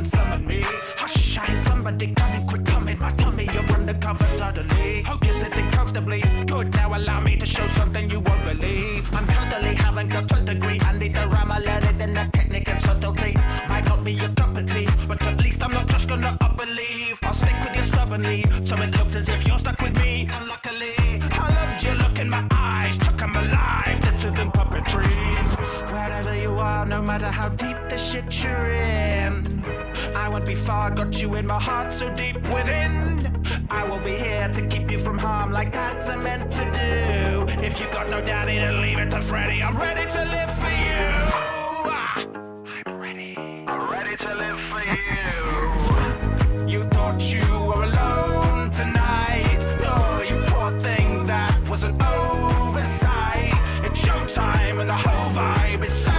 and summon me. Hush, I hear somebody coming, quick coming. My tummy, you're undercover suddenly. Hope you're sitting comfortably. Good, now allow me to show something you won't believe. I'm cuddly, haven't got to a degree. I need the rhyme, I learn it in the technique and subtlety. Might not be your cup of tea, but at least I'm not just gonna up and leave. I'll stick with you stubbornly, so it looks as if you're stuck with me. Unluckily, I loved your look in my eyes, took 'em alive. This isn't puppetry. Wherever you are, no matter how deep the shit you're in, I won't be far, got you in my heart so deep within. I will be here to keep you from harm like that's meant to do. If you got no daddy, then leave it to Freddy. I'm ready to live for you. I'm ready to live for you. You thought you were alone tonight. Oh, you poor thing, that was an oversight. It's showtime and the whole vibe is so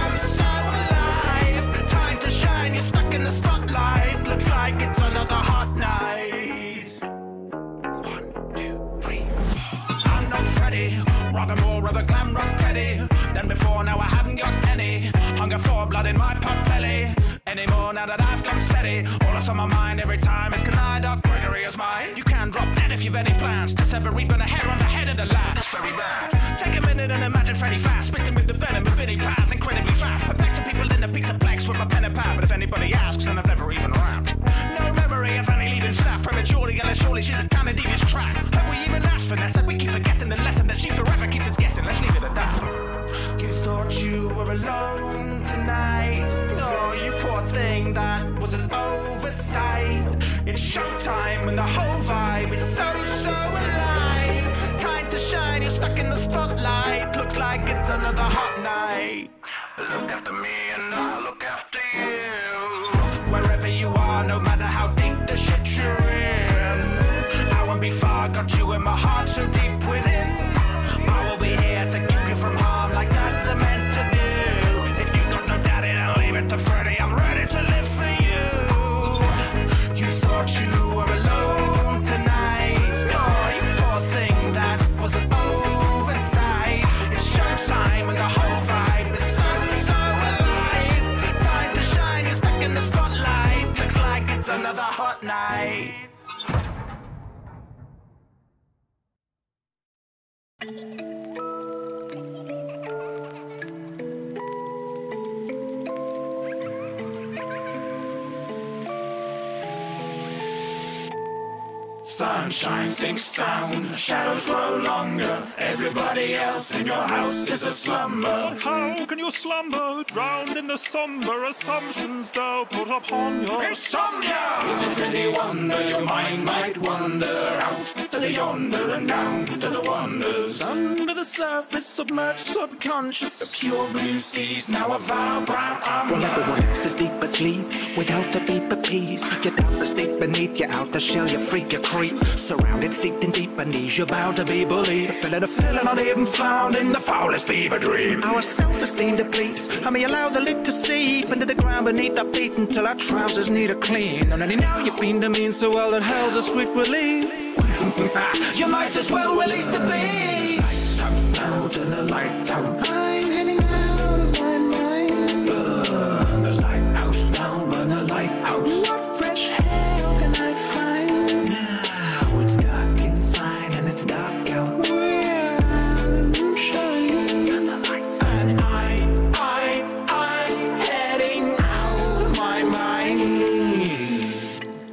alive. Time to shine, you're stuck in the spotlight. Looks like it's another hot night. 1, 2, 3, 4. I'm no Freddy, rather glam rock Teddy than before. Now I haven't got any hunger for blood in my pot belly anymore. Now that I've come steady, all that's on my mind every time is, can I Doc Gregory is mine? You can drop that if you've any plans to sever even a hair on the head of the lad. That's very bad. Take a minute and imagine Freddy fast, spitting with the venom of Vinny pads incredibly fast. Perplexing people in the Peterplex with my pen and pad. But if anybody asks, then I've never even rapped. No memory of any leaving staff prematurely, unless surely she's a kind of devious track. Have we even asked Vanessa? We keep forgetting the lesson that she forever keeps us guessing. Let's leave it at that. You thought you were alone tonight. Oh, you poor thing, that was an oversight. It's showtime and the whole vibe is so alive. Time to shine, you're stuck in the spotlight. Looks like it's another hot night. Look after me and I'll look after you. Wherever you are, no matter how deep the shit you're in, I won't be far, got you in my heart so deep within. I will be here to keep you from harm like that's meant to do. If you got no daddy, then leave it to Freddy. I'm ready to live for you. You thought you were alone tonight. Oh, you poor thing, that was an oversight. It's showtime and the whole vibe is so alive. Time to shine, you're stuck in the spotlight. Looks like it's another hot night. Sunshine sinks down, shadows grow longer. Everybody else in your house is a slumber. How can you slumber, drowned in the somber assumptions thou put upon your insomnia? Is it any wonder your mind might wander out to the yonder and down to the wonders? Under the surface, submerged, subconscious, the pure blue seas now a vile brown umber. While everyone else is deep asleep, without the beep of peace, get out the state beneath, you're out the shell, you freak, you creep. Surrounded, steeped in deep beneath, you're bound to be bullied. Feeling a feeling not even found in the foulest fever dream. Our self-esteem depletes, and we allow the lip to seep into the ground beneath our feet until our trousers need a clean. And only now you've been demeaned so well that hell's a sweet relief. You might as well release the beast. Lights out and the lights out. I'm heading out of my mind. Burn the lighthouse now, burn the lighthouse. What fresh hell can I find? Now it's dark inside and it's dark out. Where are the moonshine and the lights out. And I'm heading out of my mind.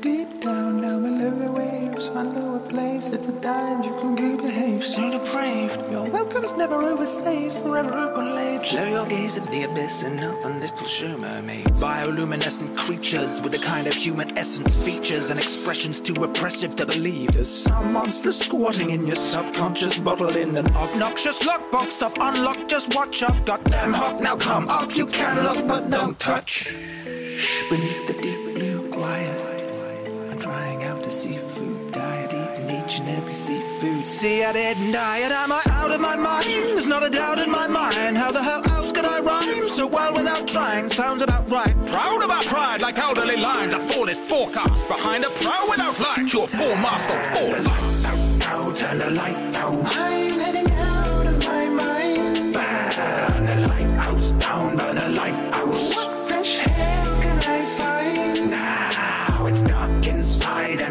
Deep down now below the waves, I know a place at a time you can go behave so depraved. Your welcome's never overstayed, forever open late. Show your gaze at the abyss and nothing little show mermaids. Bioluminescent creatures with a kind of human essence, features and expressions too oppressive to believe. There's some monster squatting in your subconscious, bottled in an obnoxious lockbox stuff unlocked. Just watch, I've got them hooked. Now come up, you can look but don't touch. Beneath the deep blue quiet, I'm trying out a seafood diet, eating each and every seafood. See, I didn't diet, am I out of my mind? There's not a doubt in my mind. How the hell else could I rhyme so well without trying? Sounds about right. Proud of our pride, like elderly lines. A fall is forecast behind a prow without light. Your foremast or foresight. Out and the lights out. I'm heading out of my mind. Burn the lighthouse down, burn the lighthouse. What fresh hell can I find? Now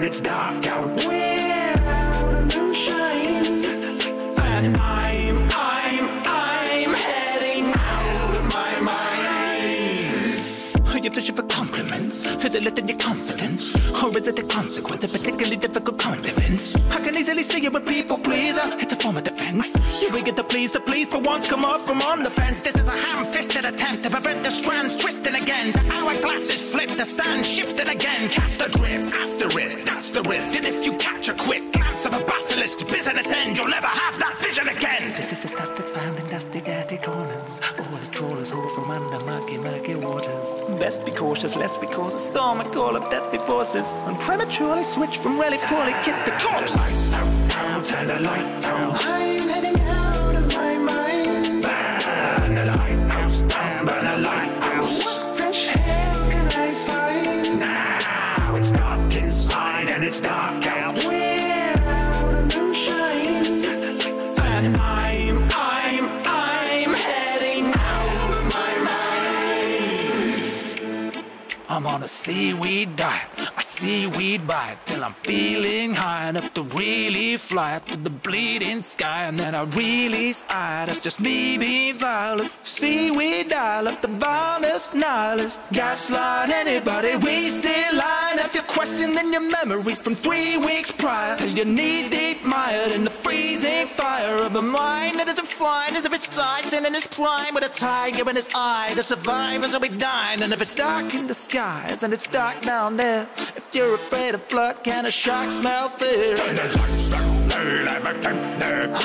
it's dark out. We're out of moonshine, and I'm heading out of my mind. Are you fishing for compliments? Is it lifting your confidence? Or is it the consequence of particularly difficult current events? I can easily see you a people pleaser. It's a form of defense. You eager to please for once come off from on the fence. This is a ham-fisted attempt to prevent the strands twisting again. The hourglass is flipped, the sand shifted again. Cast adrift, asterisk, that's the risk. And if you catch a quick glance of a basilisk, business end, you'll never have that vision again. This is the stuff that's found in dusty, dirty corners. All the trawlers haul from under murky waters. Best be cautious, lest we cause a storm. I call up deadly forces and prematurely switch from really poorly kids to corpse. Lights out, turn the lights out. I'm heading out of my mind. Burn the lighthouse down, burn the lighthouse. What fresh air can I find? Now it's dark inside and it's dark out. We're out of moonshine, and I'm heading out of my mind. I'm on a seaweed diet. I seaweed bite till I'm feeling high enough to really fly up to the bleeding sky, and then I release I. That's just me being violent. Seaweed dial up the vilest nihilist. Gaslight anybody we see line after questioning your memories from 3 weeks prior, till you're knee-deep mired in the freezing fire of a mind that is defined as if it's Dyson in his prime with a tiger in his eye. The survivors will be dying, and if it's dark in the skies and it's dark down there, if you're afraid of blood, can a shark smell fear? Turn the lights out,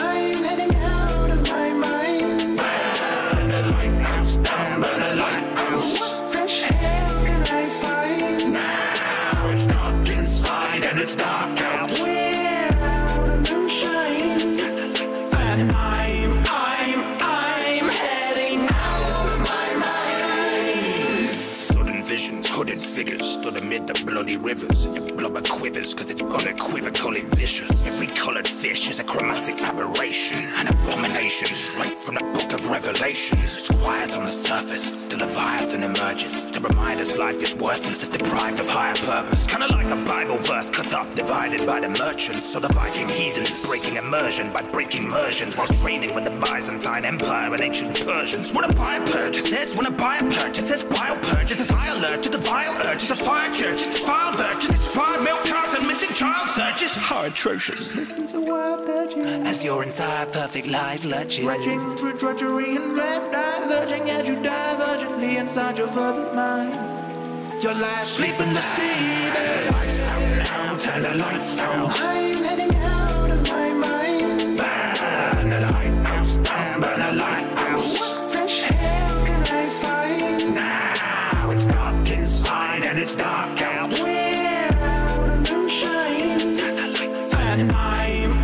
I'm heading out of my mind. Burn the lighthouse down, burn the lighthouse. What fresh air can I find? Now it's dark inside and it's dark out. We're out of moonshine, and I'm heading out of my mind. Sudden visions, hooded figures stood amid the bloody rivers, and your blubber quivers cause it's unequivocally vicious. Every coloured fish is a chromatic aberration, an abomination straight from the book of Revelations. It's quiet on the surface, the Leviathan emerges to remind us life is worthless if deprived of higher purpose. Kinda like a Bible verse cut up, divided by the merchants, or the Viking heathens breaking immersion by breaking immersions while trading with the Byzantine Empire and ancient Persians. When a buyer purchases, when a buyer purchases, bile purges, it's high alert to the vile urges of fire churches, it's vile virtues, expired milk carts and missing child searches. How atrocious. Listen to wild urges as your entire perfect life lurches, dredging through drudgery and red diverging as you divergently inside your fervent mind. Your last sleep in the sea. The lights out now, turn the lights out. I'm heading out of my mind. Burn the lighthouse down, burn the lighthouse. What fresh air can I find? Now it's dark inside and it's dark out. We're out of moonshine, and I'm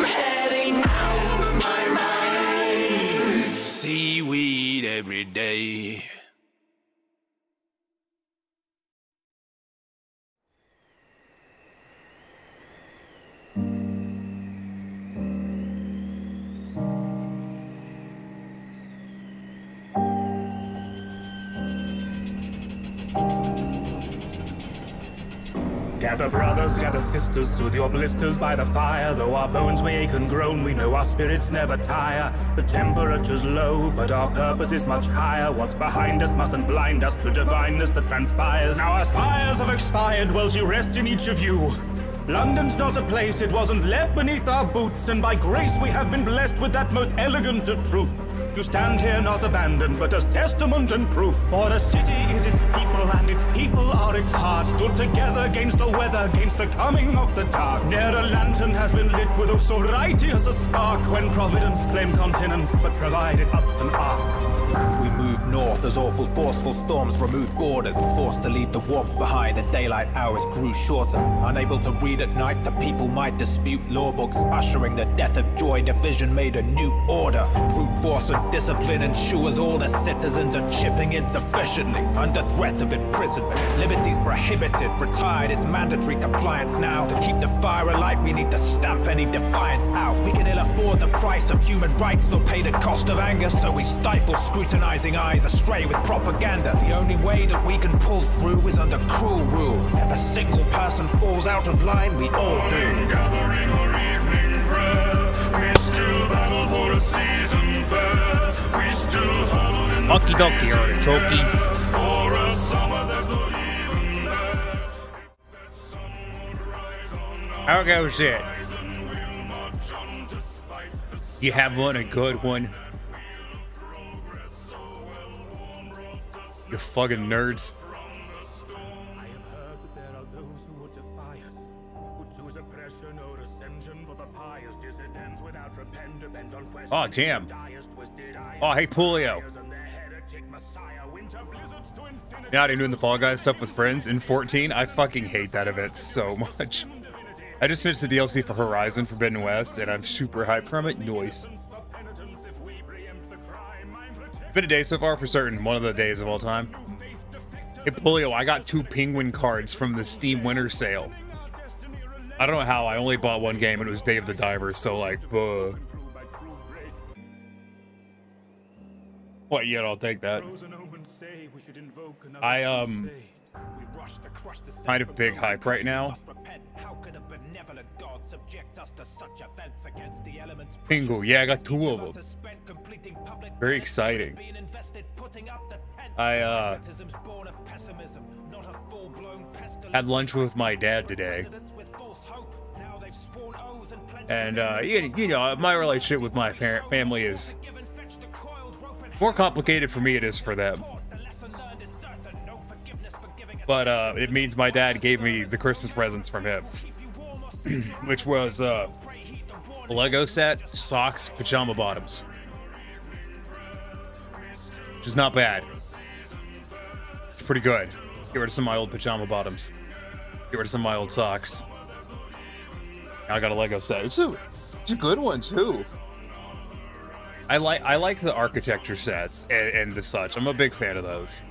heading out of my mind. Seaweed every day. Gather brothers, gather sisters, soothe your blisters by the fire. Though our bones may ache and groan, we know our spirits never tire. The temperature's low, but our purpose is much higher. What's behind us mustn't blind us to divineness that transpires. Now our spires have expired, well she rests in each of you. London's not a place, it wasn't left beneath our boots, and by grace we have been blessed with that most elegant of truth. You stand here not abandoned, but as testament and proof. For the city is its people, and its people are its heart. Stood together against the weather, against the coming of the dark. Ne'er a lantern has been lit with so righteous a spark, when Providence claimed continence, but provided us an ark. We moved north as awful forceful storms removed borders. Forced to leave the warmth behind, the daylight hours grew shorter. Unable to read at night, the people might dispute law books. Ushering the death of joy, division made a new order. Brute force and discipline ensures all the citizens are chipping in sufficiently. Under threat of imprisonment, liberties prohibited, retired, it's mandatory compliance now. To keep the fire alight, we need to stamp any defiance out. We can ill afford the price of human rights, nor pay the cost of anger, so we stifle, scrutinize advertising eyes astray with propaganda. The only way that we can pull through is under cruel rule. If a single person falls out of line, we all do. Gathering or evening prayer, we still battle for a season fair. We still huddle in the Okie dokie, artichokes. for a summer that's not even there. How goes it? You have one, a good one. You fucking nerds. I have heard that there are those who would defy us, who choose oppression or ascension for the pious dissidents without repent, depend on questions. Oh, damn. Oh, hey, Polio. Yeah, I've been doing the Fall Guys stuff with friends in 14. I fucking hate that event so much. I just finished the DLC for Horizon Forbidden West, and I'm super hyped from it. Noise. It's been a day so far for certain. One of the days of all time. Hey, Polio, I got 2 penguin cards from the Steam Winter Sale. I don't know how. I only bought one game, and it was Day of the Diver, so, like, buh. What, yeah, I'll take that. I, kind of big hype right now. Pingu, yeah, I got 2 of them. Very exciting. I had lunch with my dad today. And you know, my relationship with my family is more complicated for me it is for them. But it means my dad gave me the Christmas presents from him. Which was a Lego set, socks, pajama bottoms. Which is not bad. It's pretty good. Get rid of some of my old pajama bottoms. Get rid of some of my old socks. Now I got a Lego set. It's a good one too. I like the architecture sets and the such. I'm a big fan of those.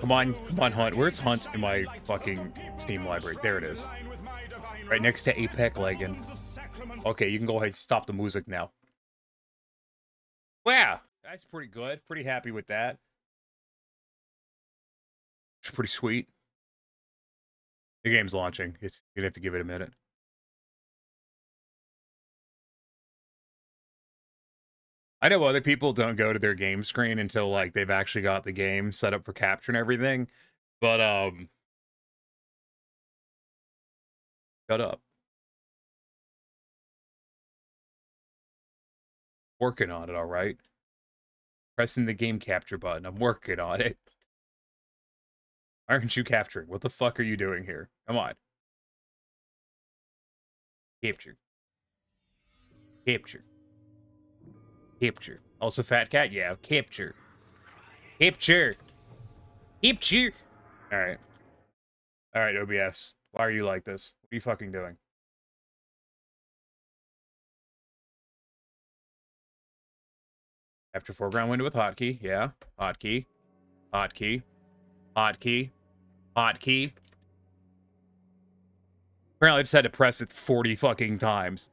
Come on, Hunt. Where's Hunt in my fucking Steam library? There it is. Right next to Apex Legend. Okay, you can go ahead and stop the music now. Wow, that's pretty good. Pretty happy with that. It's pretty sweet. The game's launching. You're gonna have to give it a minute. I know other people don't go to their game screen until like they've actually got the game set up for capture and everything, but shut up. Working on it, all right. Pressing the game capture button. I'm working on it. Why aren't you capturing? What the fuck are you doing here? Come on. Capture. Capture. Capture. Also Fat Cat? Yeah, capture. Capture. Capture. Alright. Alright, OBS. Why are you like this? What are you fucking doing? After foreground window with hotkey. Yeah. Hotkey. Hotkey. Hotkey. Hotkey. Apparently I just had to press it 40 fucking times.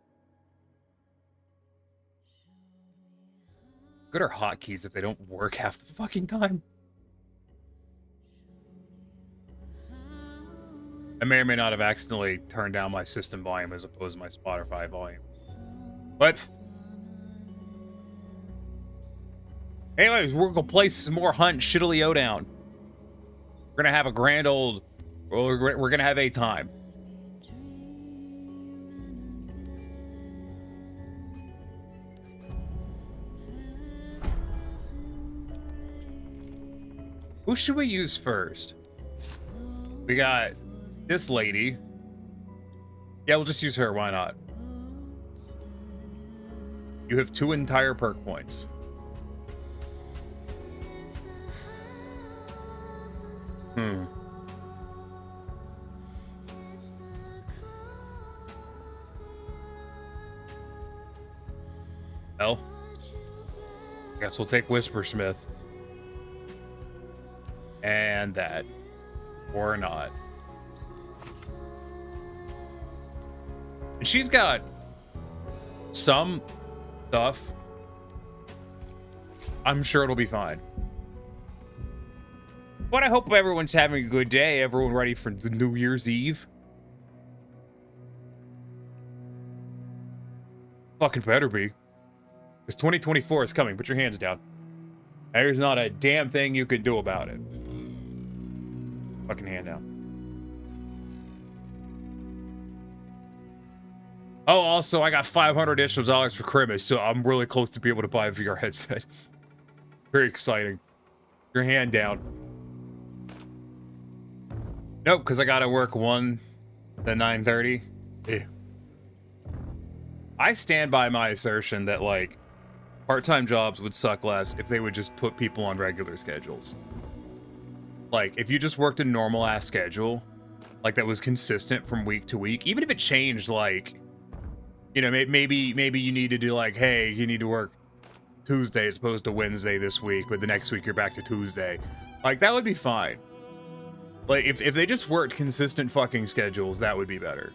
Good are hotkeys if they don't work half the fucking time. I may or may not have accidentally turned down my system volume as opposed to my Spotify volume. But anyways, we're gonna play some more Hunt Shittily O-Down. We're gonna have a grand old... We're gonna have a time. Who should we use first? We got this lady. Yeah, we'll just use her. Why not? You have 2 entire perk points. Well, I guess we'll take Whispersmith. And that. Or not. And she's got some stuff, I'm sure it'll be fine. But I hope everyone's having a good day. Everyone ready for the New Year's Eve? Fucking better be. Because 2024 is coming. Put your hands down. There's not a damn thing you can do about it. Fucking hand down. Oh, also, I got $500 additional for Christmas, so I'm really close to be able to buy a VR headset. Very exciting. Your hand down. Nope, because I gotta work 1 to 9:30. Yeah. I stand by my assertion that, like, part-time jobs would suck less if they would just put people on regular schedules. Like, if you just worked a normal-ass schedule, like, that was consistent from week to week, even if it changed, like, you know, maybe you need to do, like, hey, you need to work Tuesday as opposed to Wednesday this week, but the next week you're back to Tuesday. Like, that would be fine. Like, if they just worked consistent fucking schedules, that would be better.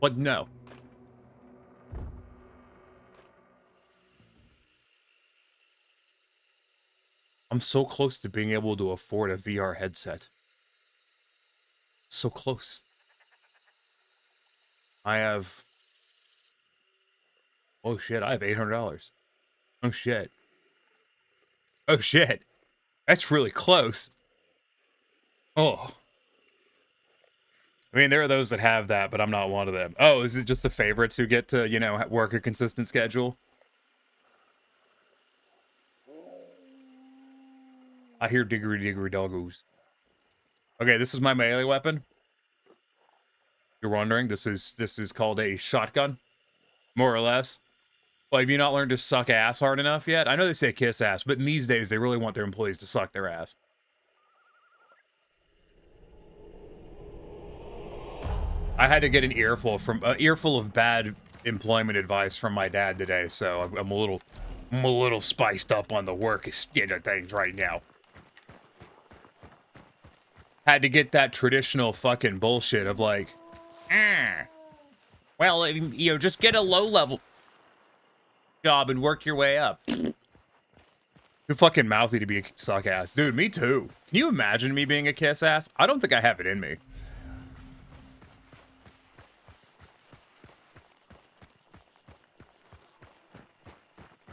But no. I'm so close to being able to afford a VR headset. So close. I have... Oh shit, I have $800. Oh shit. Oh shit. That's really close. Oh. I mean, there are those that have that, but I'm not one of them. Oh, is it just the favorites who get to, you know, work a consistent schedule? I hear diggery diggery doggos. Okay, this is my melee weapon. You're wondering, this is called a shotgun, more or less. Well, have you not learned to suck ass hard enough yet? I know they say kiss ass, but in these days they really want their employees to suck their ass. I had to get an earful of bad employment advice from my dad today, so I'm a little spiced up on the work things right now. Had to get that traditional fucking bullshit of like, well, you know, just get a low-level job and work your way up. Too fucking mouthy to be a suck ass. Dude, me too. Can you imagine me being a kiss ass? I don't think I have it in me.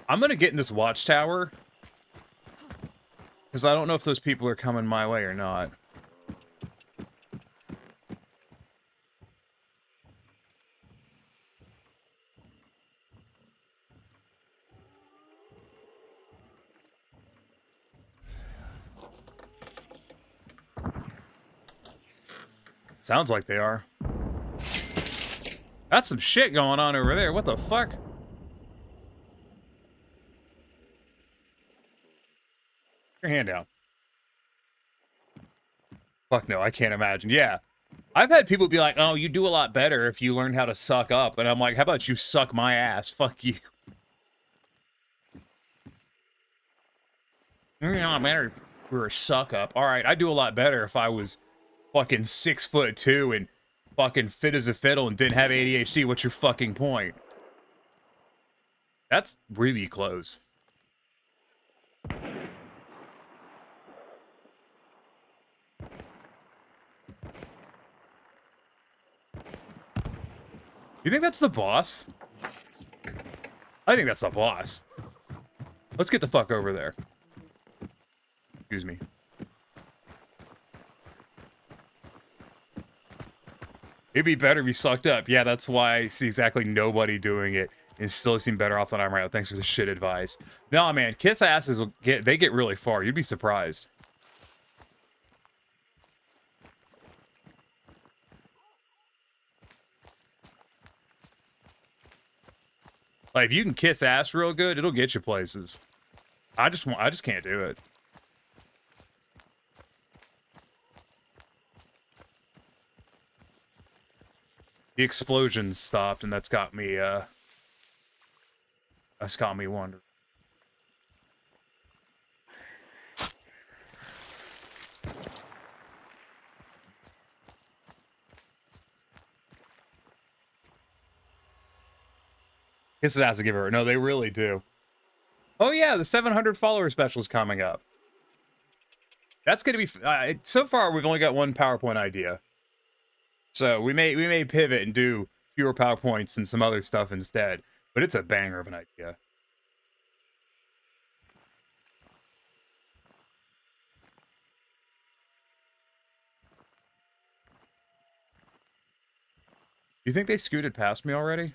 I'm gonna get in this watchtower. Because I don't know if those people are coming my way or not. Sounds like they are. That's some shit going on over there. What the fuck? Your hand down. Fuck no, I can't imagine. Yeah. I've had people be like, oh, you do a lot better if you learn how to suck up. And I'm like, how about you suck my ass? Fuck you. You're not better if you were a suck up. Alright, I do a lot better if I was fucking 6'2" and fucking fit as a fiddle and didn't have ADHD. What's your fucking point? That's really close. You think that's the boss? I think that's the boss. Let's get the fuck over there. Excuse me. It'd be better if he sucked up. Yeah, that's why I see exactly nobody doing it. And still seem better off than I'm right. Thanks for the shit advice. Nah, man, kiss asses they get really far. You'd be surprised. Like, if you can kiss ass real good, it'll get you places. I just can't do it. The explosions stopped, and that's got me wondering. Kisses has to give her. No, they really do. Oh yeah, the 700 follower special is coming up. That's gonna be. So far, we've only got one PowerPoint idea. So we may pivot and do fewer PowerPoints and some other stuff instead. But it's a banger of an idea. You think they scooted past me already?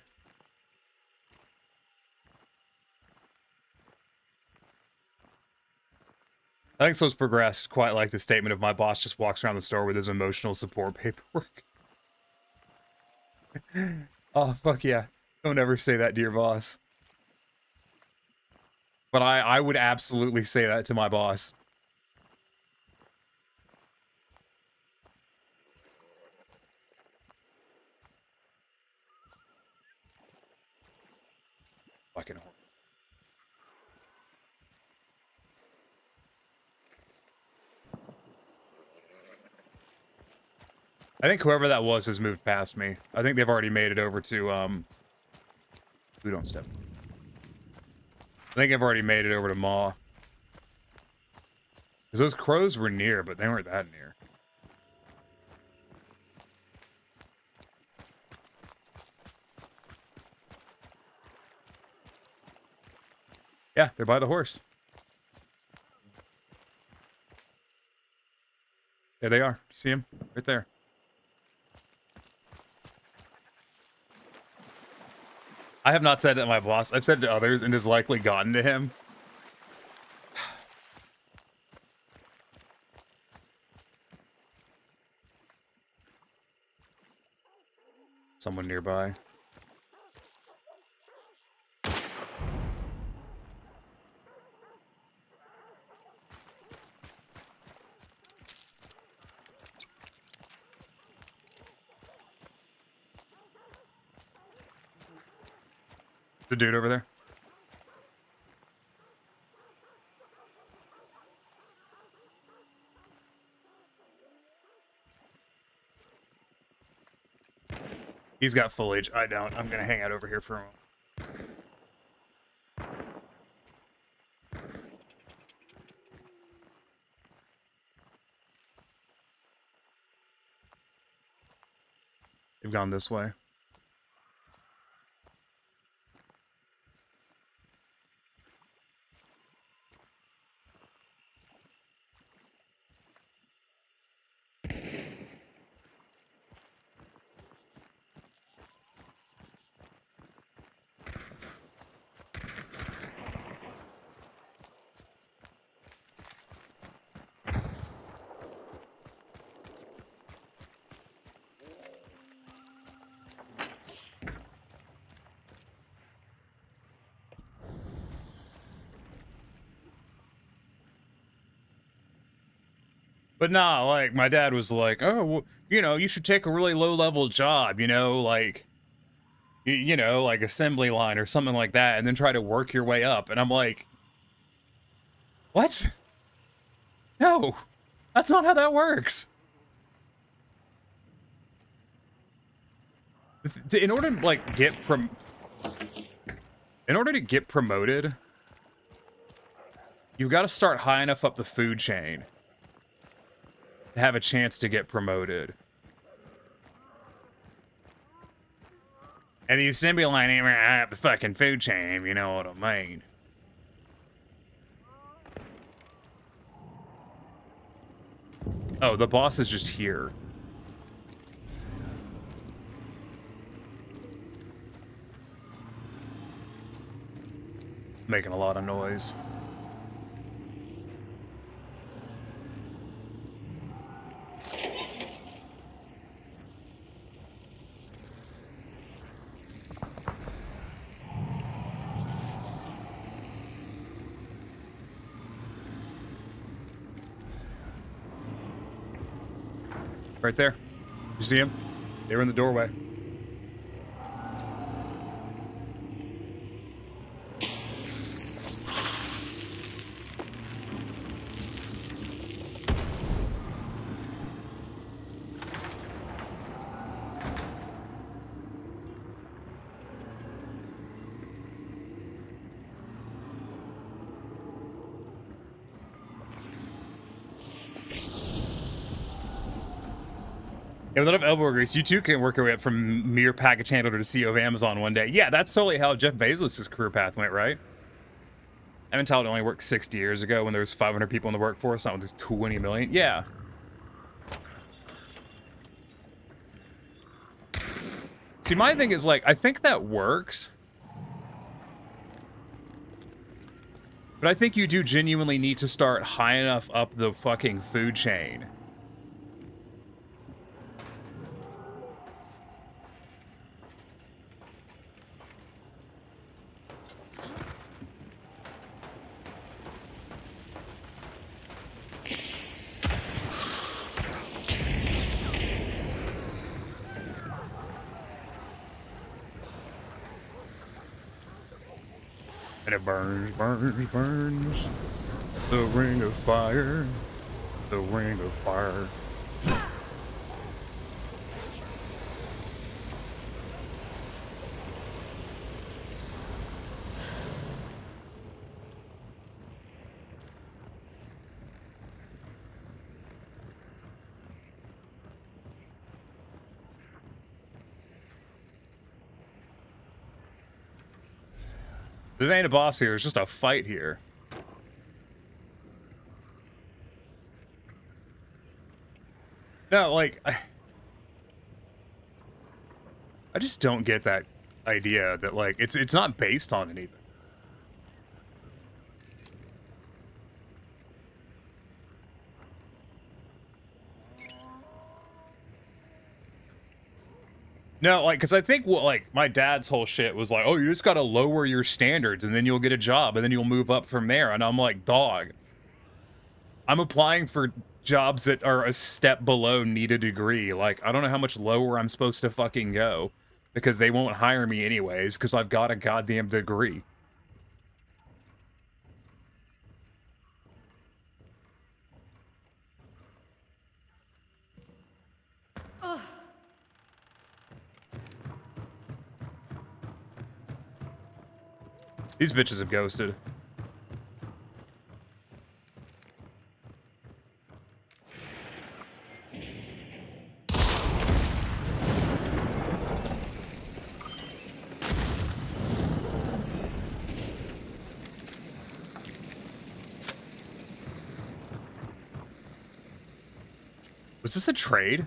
I think those progressed quite like the statement of my boss just walks around the store with his emotional support paperwork. Oh, fuck yeah. Don't ever say that to your boss. But I would absolutely say that to my boss. Fucking horrible. I think whoever that was has moved past me. I think they've already made it over to, Who don't step. I think I've already made it over to Maw. Because those crows were near, but they weren't that near. Yeah, they're by the horse. There they are. See them? Right there. I have not said it to my boss. I've said it to others and has likely gotten to him. Someone nearby. The dude over there. He's got foliage. I don't. I'm gonna hang out over here for a moment. They've gone this way. But nah, like, my dad was like, oh, well, you know, you should take a really low-level job, you know, like, you know, like assembly line or something like that, and then try to work your way up. And I'm like, what? No, that's not how that works. In order to, like, get promoted, you've got to start high enough up the food chain to have a chance to get promoted. And the assembly line ain't right up the fucking food chain, you know what I mean. Oh, the boss is just here. Making a lot of noise. Right there. You see him? They were in the doorway. Yeah, with enough elbow grease, you too can work your way up from mere package handler to CEO of Amazon one day. Yeah, that's totally how Jeff Bezos' career path went, right? Evan Talbot only worked 60 years ago when there was 500 people in the workforce, not when there's 20 million. Yeah. See, my thing is, like, I think that works. But I think you do genuinely need to start high enough up the fucking food chain. And it burns, burns, burns. The ring of fire. The ring of fire. This ain't a boss here, it's just a fight here. No, like, I just don't get that idea that, like, it's not based on anything. No, like, because I think what, like, my dad's whole shit was like, oh, you just gotta lower your standards and then you'll get a job and then you'll move up from there. And I'm like, dog, I'm applying for jobs that are a step below need a degree. Like, I don't know how much lower I'm supposed to fucking go because they won't hire me anyways because I've got a goddamn degree. These bitches have ghosted. Was this a trade?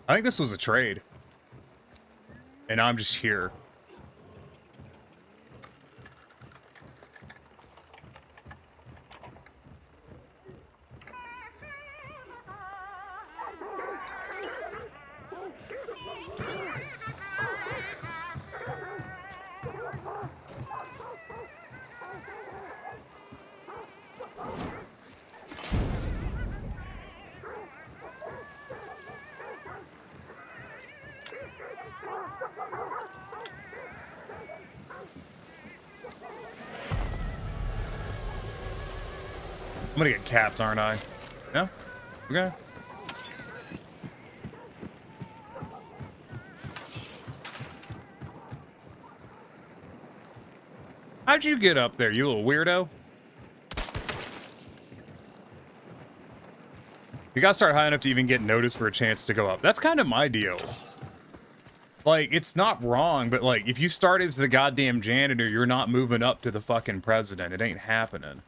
I think this was a trade. And I'm just here. I'm gonna get capped, aren't I? No? Okay. How'd you get up there, you little weirdo? You gotta start high enough to even get noticed for a chance to go up. That's kind of my deal. Like, it's not wrong, but like, if you start as the goddamn janitor, you're not moving up to the fucking president. It ain't happening.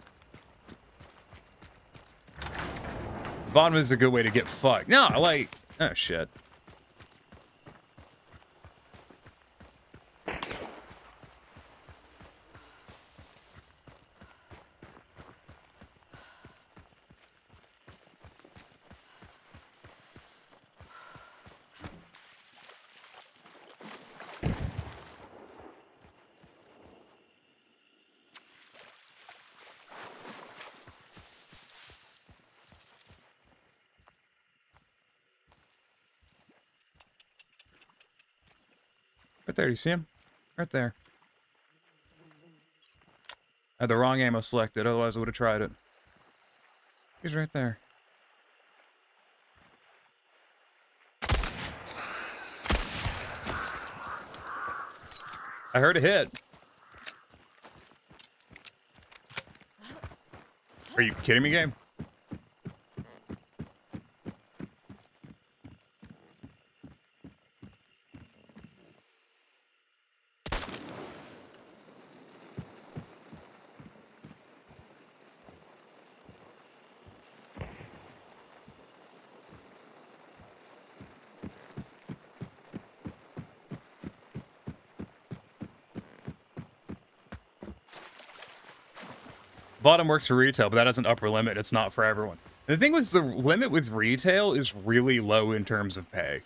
Bottom is a good way to get fucked. No, like, oh shit. there. You see him? Right there. I had the wrong ammo selected, otherwise I would have tried it. He's right there. I heard a hit. Are you kidding me, game? Bottom works for retail, but that has an upper limit. It's not for everyone. The thing was, the limit with retail is really low in terms of pay.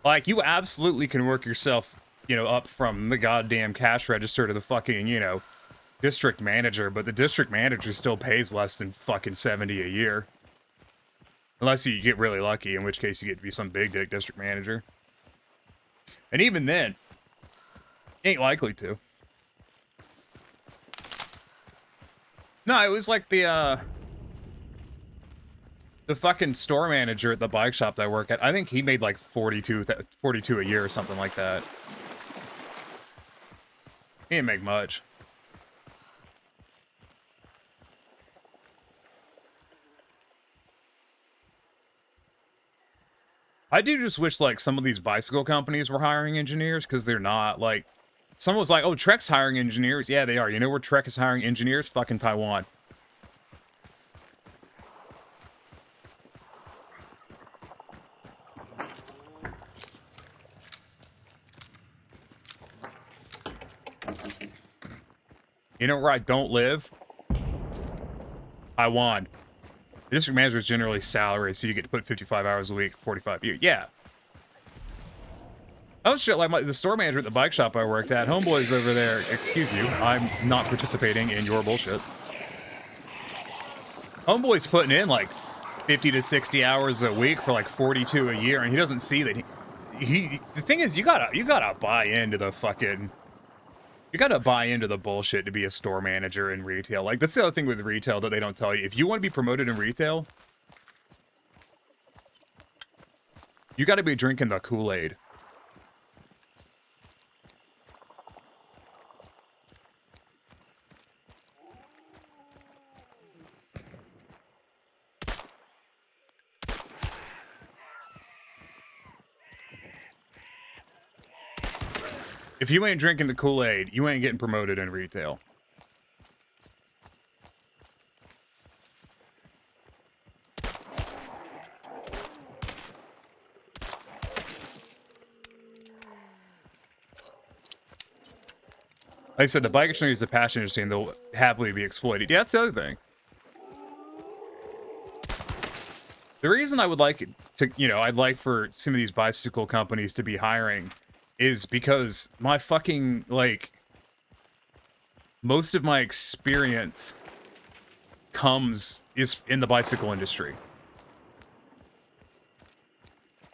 Like, you absolutely can work yourself, you know, up from the goddamn cash register to the fucking, you know, district manager, but the district manager still pays less than fucking 70 a year. Unless you get really lucky, in which case you get to be some big dick district manager. And even then, ain't likely to. No, it was like the fucking store manager at the bike shop that I work at. I think he made like 42 a year or something like that. He didn't make much. I do just wish like some of these bicycle companies were hiring engineers, because they're not. Like, someone was like, oh, Trek's hiring engineers. Yeah, they are. You know where Trek is hiring engineers? Fucking Taiwan. You know where I don't live? Taiwan. The district manager is generally salary, so you get to put 55 hours a week, 45 a year. Yeah. Oh shit, like the store manager at the bike shop I worked at, homeboys over there, excuse you, I'm not participating in your bullshit. Homeboy's putting in like 50 to 60 hours a week for like 42 a year, and he doesn't see that he the thing is, you gotta buy into the fucking, you gotta buy into the bullshit to be a store manager in retail. Like, that's the other thing with retail that they don't tell you. If you want to be promoted in retail, you gotta be drinking the Kool-Aid. If you ain't drinking the Kool-Aid, you ain't getting promoted in retail. Like I said, the bike industry is a passion industry, and they'll happily be exploited. Yeah, that's the other thing. The reason I would like to, you know, I'd like for some of these bicycle companies to be hiring is because my fucking, like, most of my experience is in the bicycle industry.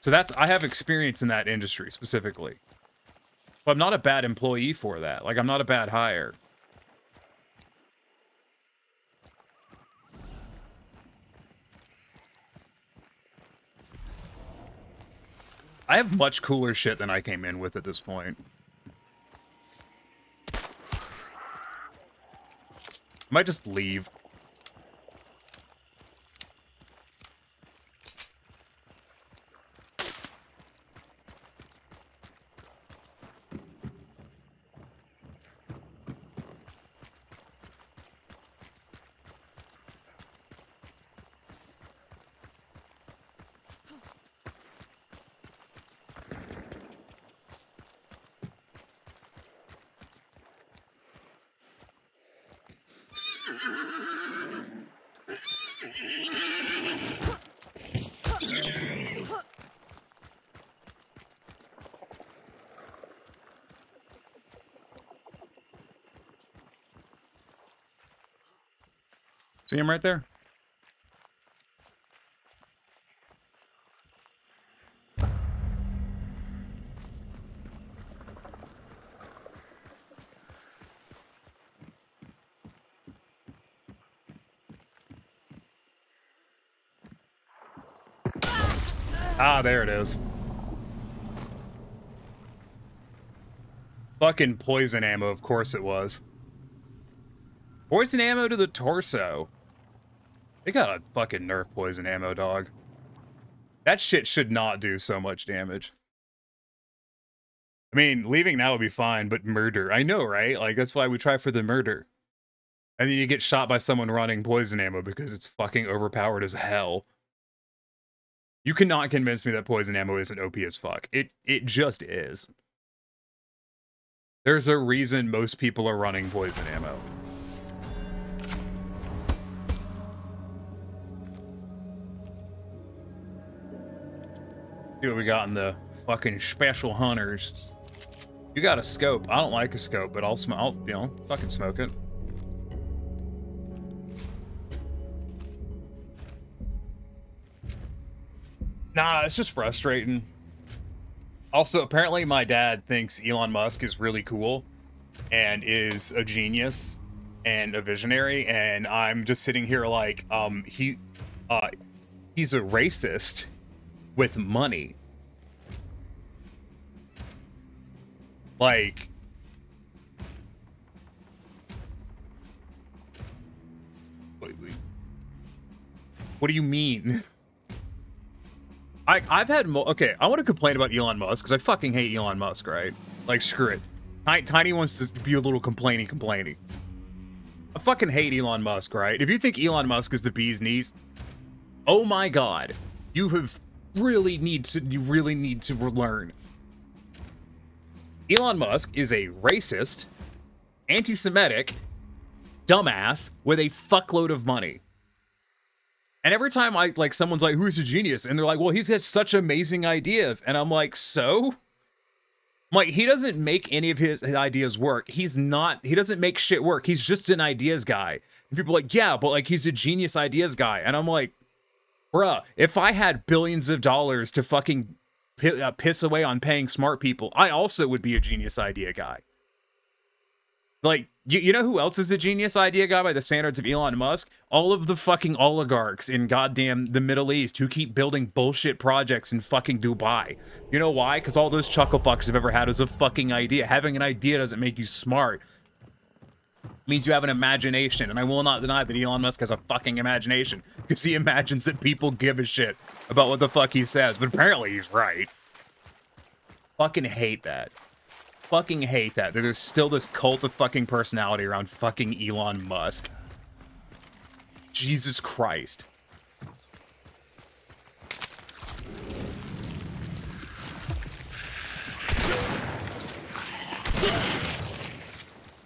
So I have experience in that industry specifically. But I'm not a bad employee for that. Like, I'm not a bad hire. I have much cooler shit than I came in with at this point. I might just leave. See him right there? Ah, there it is. Fucking poison ammo, of course it was. Poison ammo to the torso. They got a fucking nerf poison ammo, dog. That shit should not do so much damage. I mean, leaving now would be fine, but murder. I know, right? Like, that's why we try for the murder. And then you get shot by someone running poison ammo because it's fucking overpowered as hell. You cannot convince me that poison ammo isn't OP as fuck. It just is. There's a reason most people are running poison ammo. See what we got in the fucking special hunters. You got a scope. I don't like a scope, but I'll you know, fucking smoke it. Nah, it's just frustrating. Also, apparently my dad thinks Elon Musk is really cool and is a genius and a visionary, and I'm just sitting here like, he's a racist with money. Like, wait. What do you mean? I've had okay, I want to complain about Elon Musk because I fucking hate Elon Musk, right? Like, screw it. Tiny wants to be a little complainy. I fucking hate Elon Musk, right? If you think Elon Musk is the bee's knees, oh my god, you really need to learn. Elon Musk is a racist, anti-Semitic, dumbass with a fuckload of money. And every time someone's like, who's a genius? And they're like, well, he's got such amazing ideas. And I'm like, so? I'm like, he doesn't make any of his ideas work. He doesn't make shit work. He's just an ideas guy. And people are like, yeah, but like, he's a genius ideas guy. And I'm like, bruh, if I had billions of dollars to fucking piss away on paying smart people, I also would be a genius idea guy. Like, you know who else is a genius idea guy by the standards of Elon Musk? All of the fucking oligarchs in goddamn the Middle East who keep building bullshit projects in fucking Dubai. You know why? Because all those chuckle fucks have ever had is a fucking idea. Having an idea doesn't make you smart. It means you have an imagination, and I will not deny that Elon Musk has a fucking imagination, because he imagines that people give a shit about what the fuck he says, but apparently he's right. Fucking hate that. Fucking hate that there's still this cult of fucking personality around fucking Elon Musk. Jesus Christ.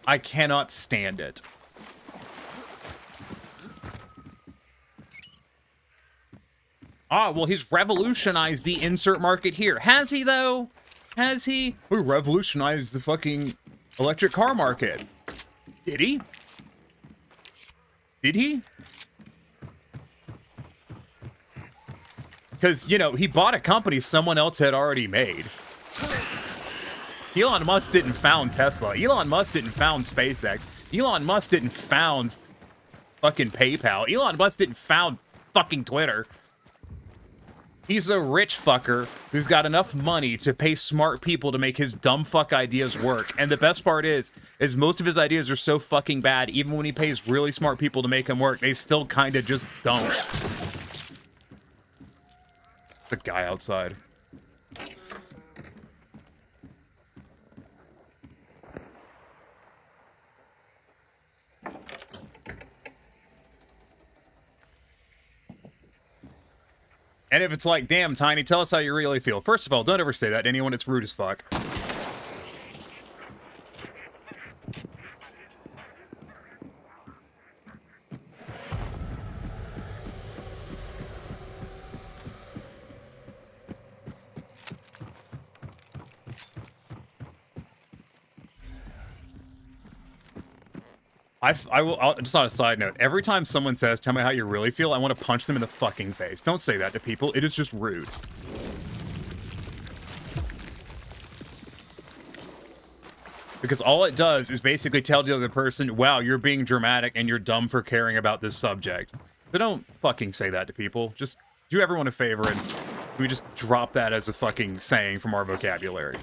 I cannot stand it. Ah, well, he's revolutionized the insert market here. Has he, though? Has he? We revolutionized the fucking electric car market. Did he? Did he? Because, you know, he bought a company someone else had already made. Elon Musk didn't found Tesla. Elon Musk didn't found SpaceX. Elon Musk didn't found fucking PayPal. Elon Musk didn't found fucking Twitter. He's a rich fucker who's got enough money to pay smart people to make his dumb fuck ideas work. And the best part is most of his ideas are so fucking bad, even when he pays really smart people to make them work, they still kind of just don't. The guy outside. And if it's like, damn, Tiny, tell us how you really feel. First of all, don't ever say that to anyone. It's rude as fuck. Just on a side note, every time someone says, tell me how you really feel, I want to punch them in the fucking face. Don't say that to people. It is just rude. Because all it does is basically tell the other person, wow, you're being dramatic and you're dumb for caring about this subject. So don't fucking say that to people. Just do everyone a favor and We just drop that as a fucking saying from our vocabulary.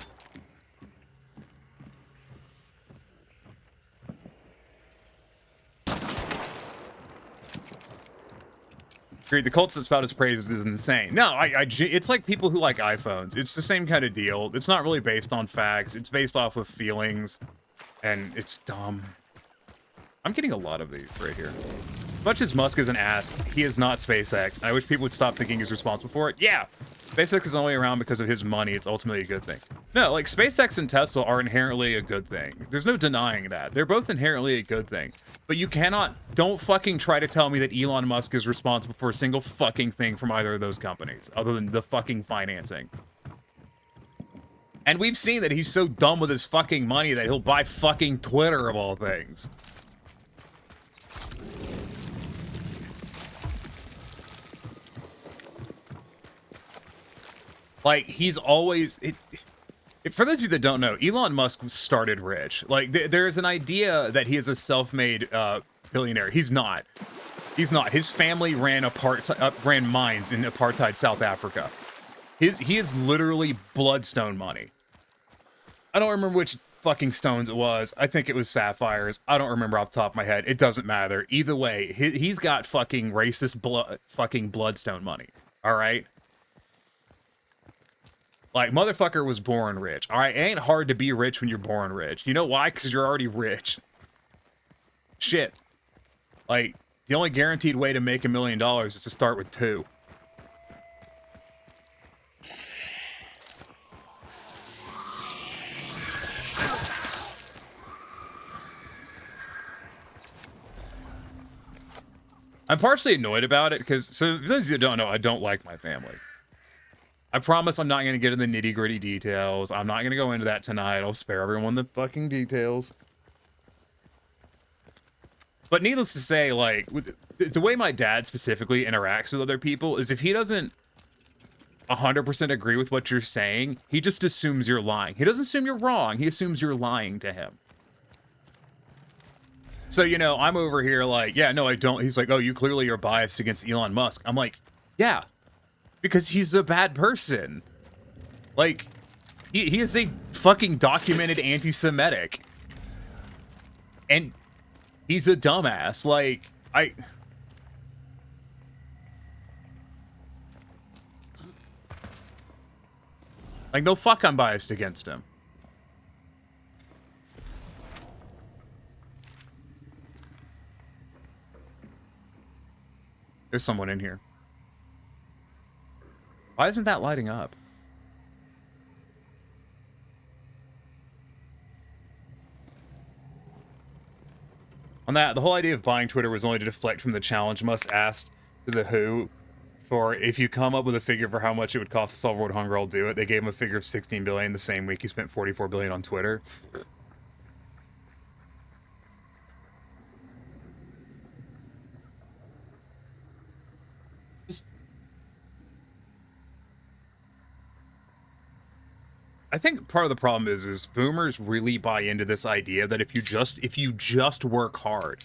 Agreed. The cults that spout his praise is insane. No, it's like people who like iPhones. It's the same kind of deal. It's not really based on facts. It's based off of feelings, and it's dumb. I'm getting a lot of these right here. As much as Musk is an ass, he is not SpaceX. I wish people would stop thinking he's responsible for it. Yeah, SpaceX is only around because of his money. It's ultimately a good thing. No, like SpaceX and Tesla are inherently a good thing. There's no denying that. They're both inherently a good thing. But you cannot, don't fucking try to tell me that Elon Musk is responsible for a single fucking thing from either of those companies, other than the fucking financing. And we've seen that he's so dumb with his fucking money that he'll buy fucking Twitter of all things. Like, he's always... for those of you that don't know, Elon Musk started rich. Like, there's an idea that he is a self-made billionaire. He's not. He's not. His family ran ran mines in apartheid South Africa. He is literally bloodstone money. I don't remember which fucking stones it was. I think it was sapphires. I don't remember off the top of my head. It doesn't matter. Either way, he's got fucking racist fucking bloodstone money. All right? Like, motherfucker was born rich. All right, it ain't hard to be rich when you're born rich. You know why? Because you're already rich. Shit. Like, the only guaranteed way to make $1 million is to start with 2. I'm partially annoyed about it because, so for those of you that don't know, I don't like my family. I promise I'm not going to get into the nitty-gritty details. I'm not going to go into that tonight. I'll spare everyone the fucking details. But needless to say, like, the way my dad specifically interacts with other people is if he doesn't 100% agree with what you're saying, he just assumes you're lying. He doesn't assume you're wrong. He assumes you're lying to him. So, you know, I'm over here like, yeah, no, I don't. He's like, oh, you clearly are biased against Elon Musk. I'm like, yeah. Because he's a bad person. Like, he is a fucking documented anti-Semitic. And he's a dumbass. Like, like, no fuck I'm biased against him. There's someone in here. Why isn't that lighting up? On that, the whole idea of buying Twitter was only to deflect from the challenge Musk asked to the WHO for if you come up with a figure for how much it would cost to solve world hunger, I'll do it. They gave him a figure of 16 billion the same week he spent 44 billion on Twitter. I think part of the problem is boomers really buy into this idea that if you just work hard,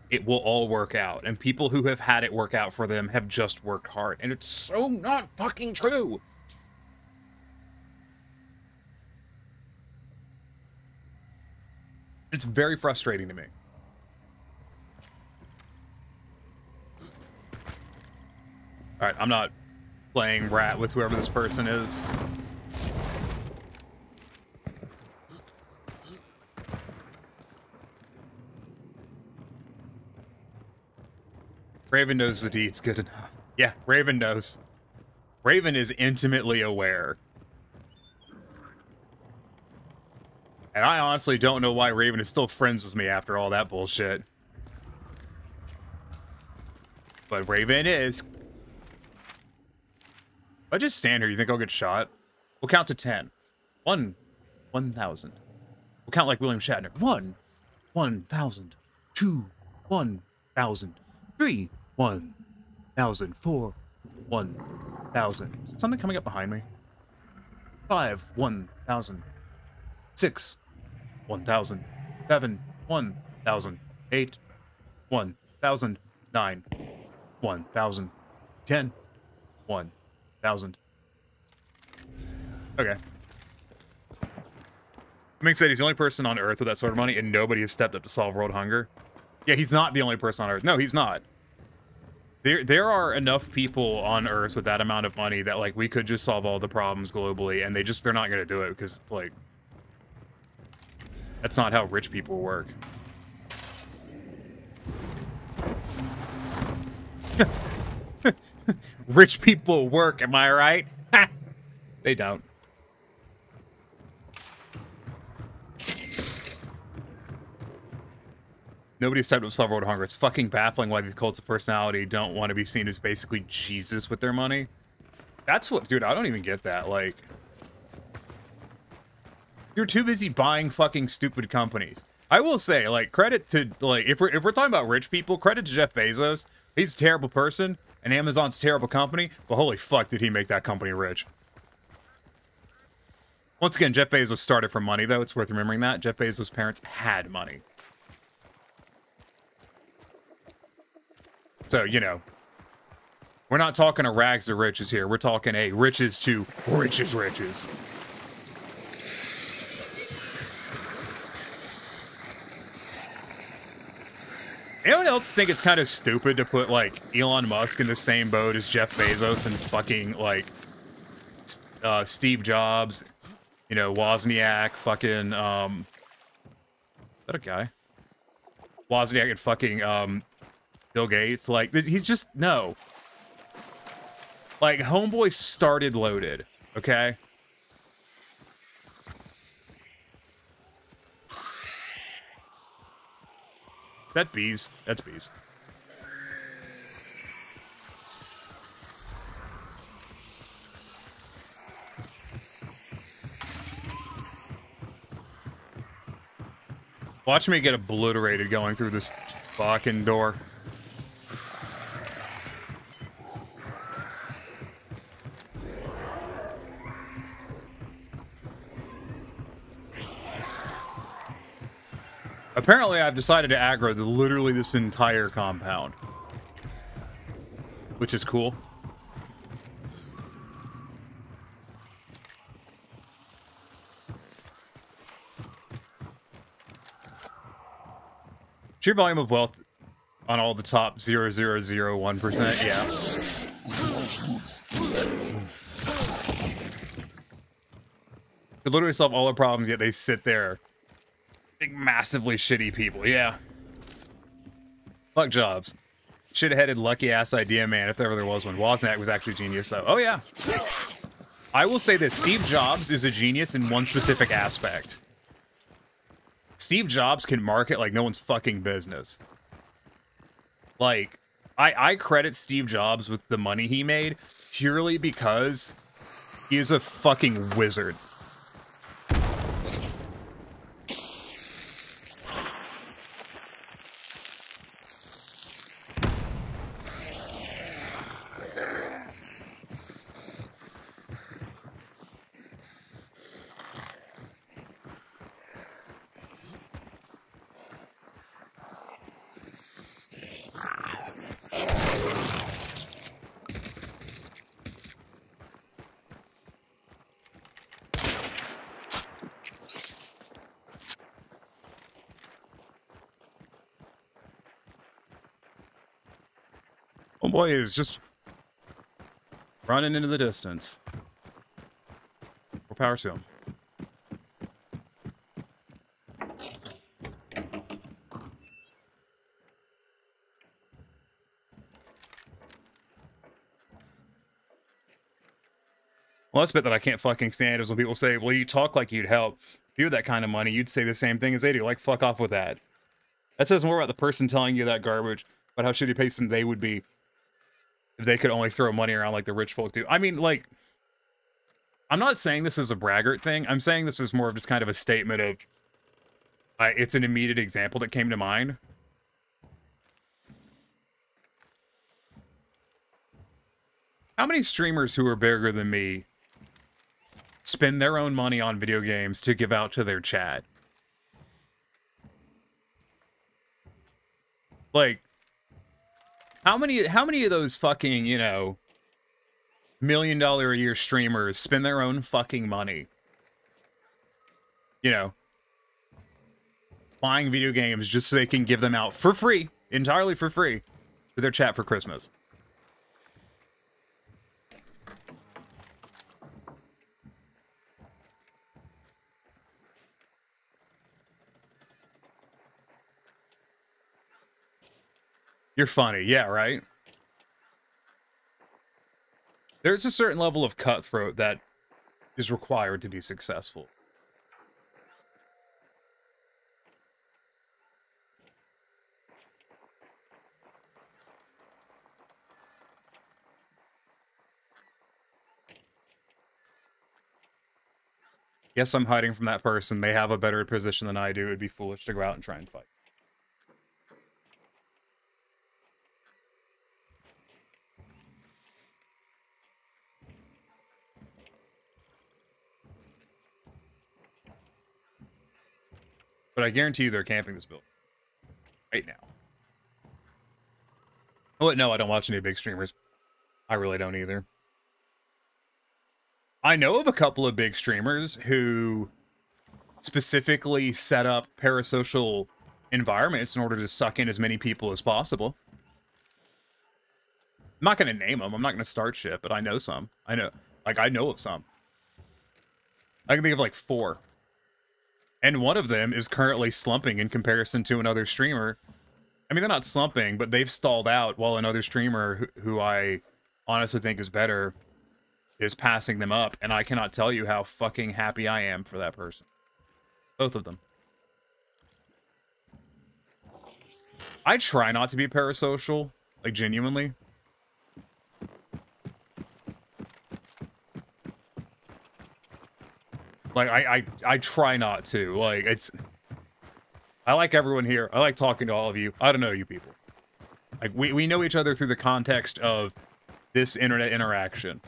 it will all work out. And people who have had it work out for them have just worked hard. And it's so not fucking true. It's very frustrating to me. All right, I'm not playing rat with whoever this person is. Raven knows the deed's good enough. Yeah, Raven knows. Raven is intimately aware. And I honestly don't know why Raven is still friends with me after all that bullshit. But Raven is. If I just stand here, you think I'll get shot? We'll count to 10. 1,000. We'll count like William Shatner. 1,000. 2, 1,000. 3, 1,000. 4, 1,000. Is something coming up behind me? 5, 1,000. 6, 1,000. 7, 1,000. 8, 1,000. 9, 1,000. 10, 1,000. Okay. Mink said he's the only person on Earth with that sort of money, and nobody has stepped up to solve world hunger. Yeah, he's not the only person on Earth. No, he's not. There are enough people on Earth with that amount of money that, like, we could just solve all the problems globally, and they're not going to do it because, like, that's not how rich people work. Rich people work, am I right? They don't. Nobody's stepped up to solve world hunger. It's fucking baffling why these cults of personality don't want to be seen as basically Jesus with their money. That's what, dude, I don't even get that. Like, you're too busy buying fucking stupid companies. I will say, like, credit to, like, if we're talking about rich people, credit to Jeff Bezos. He's a terrible person, and Amazon's a terrible company, but holy fuck did he make that company rich. Once again, Jeff Bezos started from money, though. It's worth remembering that. Jeff Bezos' parents had money. So, you know, we're not talking a rags to riches here. We're talking a riches to riches. Anyone else think it's kind of stupid to put, like, Elon Musk in the same boat as Jeff Bezos and fucking, like, Steve Jobs, you know, Wozniak, fucking, is that a guy? Wozniak and fucking, Bill Gates? Like, he's just, no. Like, homeboy started loaded, okay? Is that bees? That's bees. Watch me get obliterated going through this fucking door. Apparently, I've decided to aggro literally this entire compound. Which is cool. Sheer volume of wealth on all the top 0.0001%, yeah. Could literally solve all our problems, yet they sit there. Big, massively shitty people, yeah. Fuck Jobs. Shit-headed, lucky-ass idea, man, if ever there was one. Wozniak was actually genius, though. Oh, yeah. I will say that Steve Jobs is a genius in one specific aspect. Steve Jobs can market like no one's fucking business. Like, I credit Steve Jobs with the money he made purely because he is a fucking wizard. Boy is just running into the distance. More power to him. Well, that's a bit that I can't fucking stand is when people say, well, you talk like you'd help. If you had that kind of money, you'd say the same thing as they do. Like, fuck off with that. That says more about the person telling you that garbage, about how shitty person they would be if they could only throw money around like the rich folk do. I mean, like, I'm not saying this is a braggart thing. I'm saying this is more of just kind of a statement of, it's an immediate example that came to mind. How many streamers who are bigger than me spend their own money on video games to give out to their chat? Like, how many of those fucking, you know, million-a-year streamers spend their own fucking money, you know, buying video games just so they can give them out for free, entirely for free, to their chat for Christmas. You're funny, yeah, right? There's a certain level of cutthroat that is required to be successful. Yes, I'm hiding from that person. They have a better position than I do. It'd be foolish to go out and try and fight. But I guarantee you they're camping this building right now. Oh, no, I don't watch any big streamers. I really don't either. I know of a couple of big streamers who specifically set up parasocial environments in order to suck in as many people as possible. I'm not going to name them. I'm not going to start shit, but I know some. I know of some. I can think of like 4. And one of them is currently slumping in comparison to another streamer. I mean, they're not slumping, but they've stalled out while another streamer who I honestly think is better is passing them up. And I cannot tell you how fucking happy I am for that person. Both of them. I try not to be parasocial, like genuinely. Like, I try not to. Like, it's... I like everyone here. I like talking to all of you. I don't know you people. Like, we know each other through the context of this internet interaction.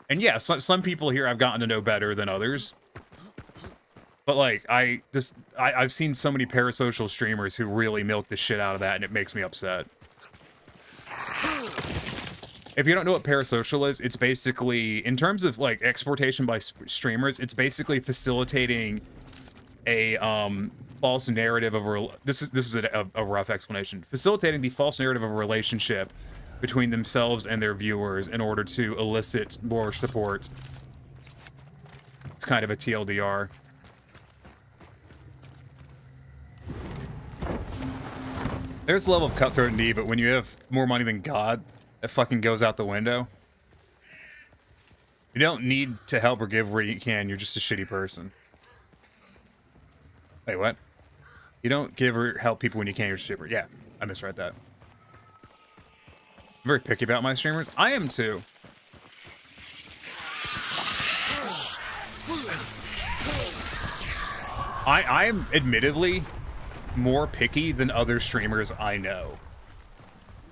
And yeah, some people here I've gotten to know better than others. But, like, I've seen so many parasocial streamers who really milk the shit out of that, and it makes me upset. If you don't know what parasocial is, it's basically, in terms of like exportation by streamers, it's basically facilitating a false narrative of this is a rough explanation. Facilitating the false narrative of a relationship between themselves and their viewers in order to elicit more support. It's kind of a TLDR. There's a level of cutthroat indeed, but when you have more money than God, that fucking goes out the window. You don't need to help or give where you can. You're just a shitty person. Wait, what? You don't give or help people when you can. You're just a shitty. Yeah, I misread that. I'm very picky about my streamers. I am too. I am admittedly more picky than other streamers I know.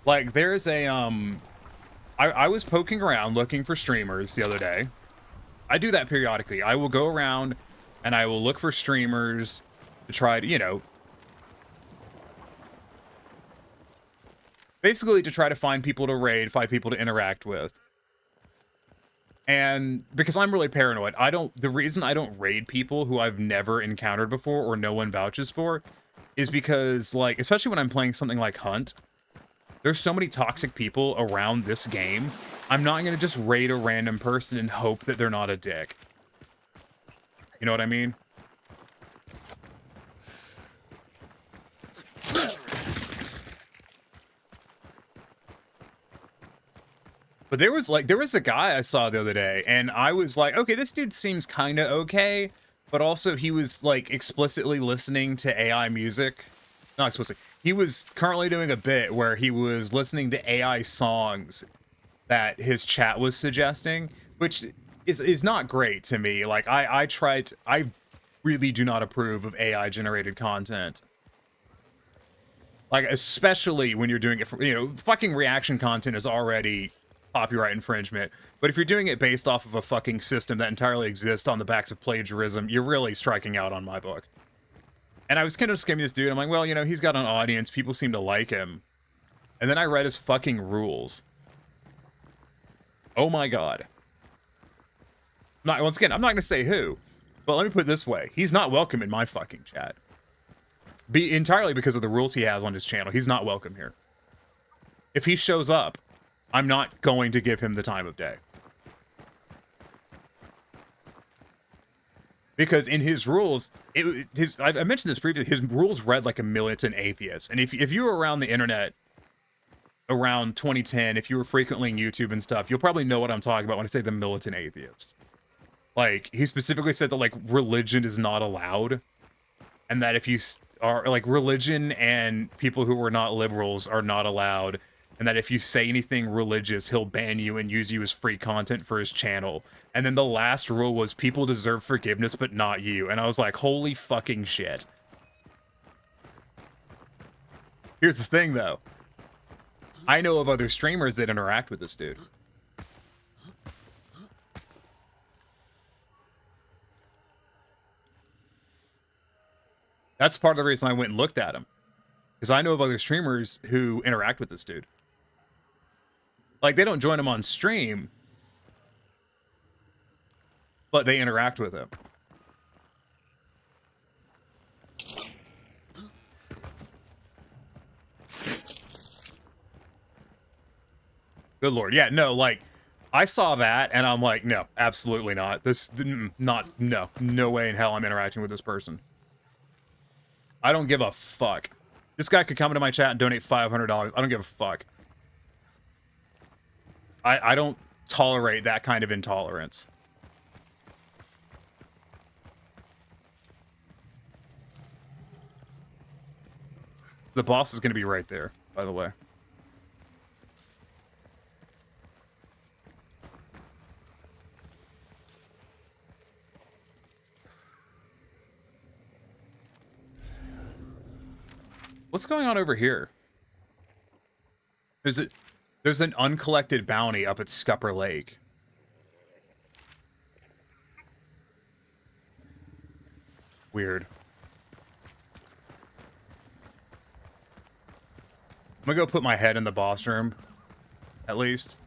Like, there's a, I was poking around looking for streamers the other day. I do that periodically. I will go around and I will look for streamers to try to, you know, basically to try to find people to raid, find people to interact with. And because I'm really paranoid, the reason I don't raid people who I've never encountered before or no one vouches for is because, like, especially when I'm playing something like Hunt, there's so many toxic people around this game. I'm not going to just raid a random person and hope that they're not a dick. You know what I mean? But there was a guy I saw the other day, and I was like, okay, this dude seems kind of okay, but also he was, like, explicitly listening to AI music. Not explicitly. He was currently doing a bit where he was listening to AI songs that his chat was suggesting, which is not great to me. Like, I really do not approve of AI generated content. Like, especially when you're doing it for, you know, fucking reaction content is already copyright infringement, but if you're doing it based off of a fucking system that entirely exists on the backs of plagiarism, you're really striking out on my book. And I was kind of skimming this dude. I'm like, well, you know, he's got an audience. People seem to like him. And then I read his fucking rules. Oh my god. Once again, I'm not going to say who, but let me put it this way. He's not welcome in my fucking chat. Entirely because of the rules he has on his channel. He's not welcome here. If he shows up, I'm not going to give him the time of day. Because in his rules, I mentioned this previously, his rules read like a militant atheist. And if you were around the internet around 2010, if you were frequently on YouTube and stuff, you'll probably know what I'm talking about when I say the militant atheist. Like, he specifically said that, like, religion is not allowed. And that if you are, like, religion and people who are not liberals are not allowed. And that if you say anything religious, he'll ban you and use you as free content for his channel. And then the last rule was people deserve forgiveness, but not you. And I was like, holy fucking shit. Here's the thing, though. I know of other streamers that interact with this dude. That's part of the reason I went and looked at him. Because I know of other streamers who interact with this dude. Like, they don't join him on stream, but they interact with him. Good lord. Yeah, no, like, I saw that, and I'm like, no, absolutely not. No way in hell I'm interacting with this person. I don't give a fuck. This guy could come into my chat and donate $500. I don't give a fuck. I don't tolerate that kind of intolerance. The boss is going to be right there, by the way. What's going on over here? There's an uncollected bounty up at Scupper Lake. Weird. I'm gonna go put my head in the boss room, at least.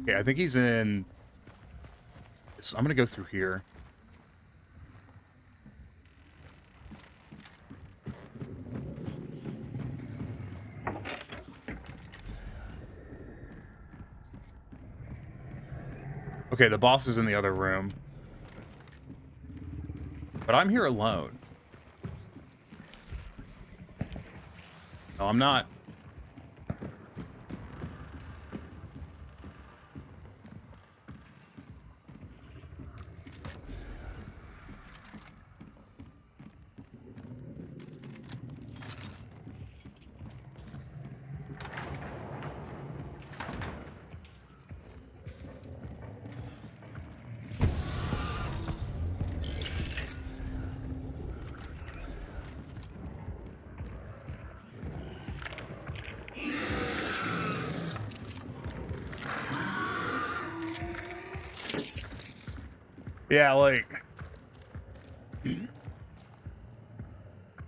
Okay, I think he's in... I'm gonna go through here. Okay, the boss is in the other room. But I'm here alone. No, I'm not. Yeah, like,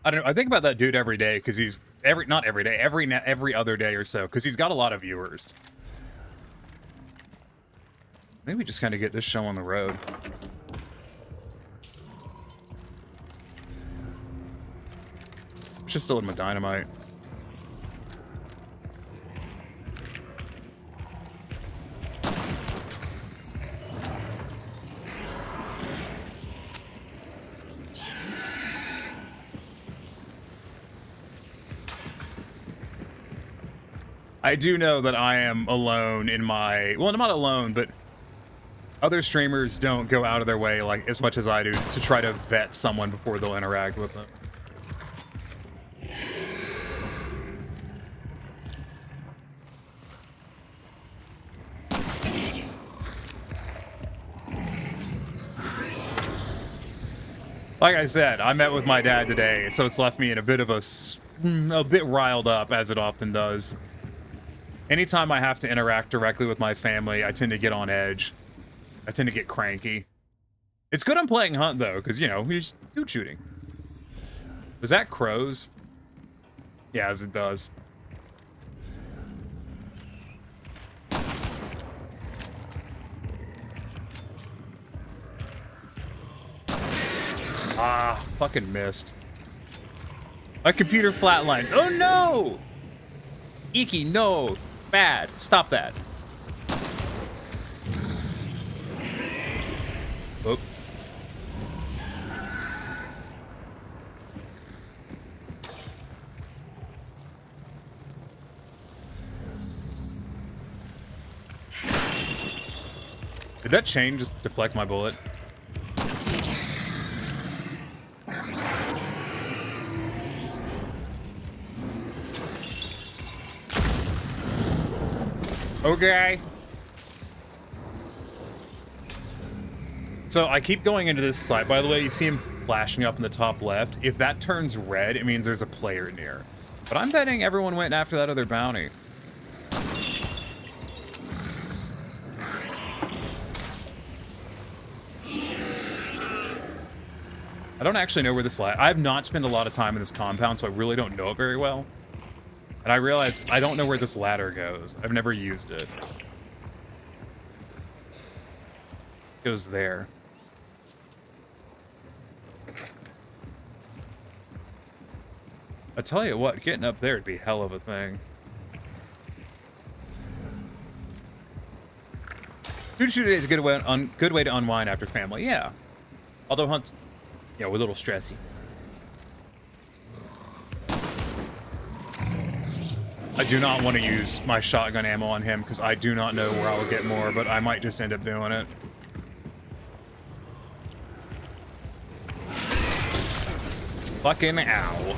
I don't know. I think about that dude every day because he's not every day, every other day or so, because he's got a lot of viewers. I think we just kind of get this show on the road. Should still have my dynamite. I do know that I am alone in my... Well, I'm not alone, but other streamers don't go out of their way like as much as I do to try to vet someone before they'll interact with them. Like I said, I met with my dad today, so it's left me in a bit of a bit riled up, as it often does. Anytime I have to interact directly with my family, I tend to get on edge. I tend to get cranky. It's good I'm playing Hunt, though, because, you know, he's dude shooting. Does that crows? Yeah, as it does. Ah, fucking missed. My computer flatlined. Oh no! Iki, no. Bad. Stop that. Oh. Did that chain just deflect my bullet? Okay. So I keep going into this site. By the way, you see him flashing up in the top left. If that turns red, it means there's a player near. But I'm betting everyone went after that other bounty. I don't actually know where this lies. I have not spent a lot of time in this compound, so I really don't know it very well. And I realized I don't know where this ladder goes. I've never used it. It goes there. I tell you what, getting up there would be hell of a thing. Shoot is a good way to unwind after family. Yeah. Although hunts, you know, we're a little stressy. I do not want to use my shotgun ammo on him because I do not know where I will get more, but I might just end up doing it. Fucking ow.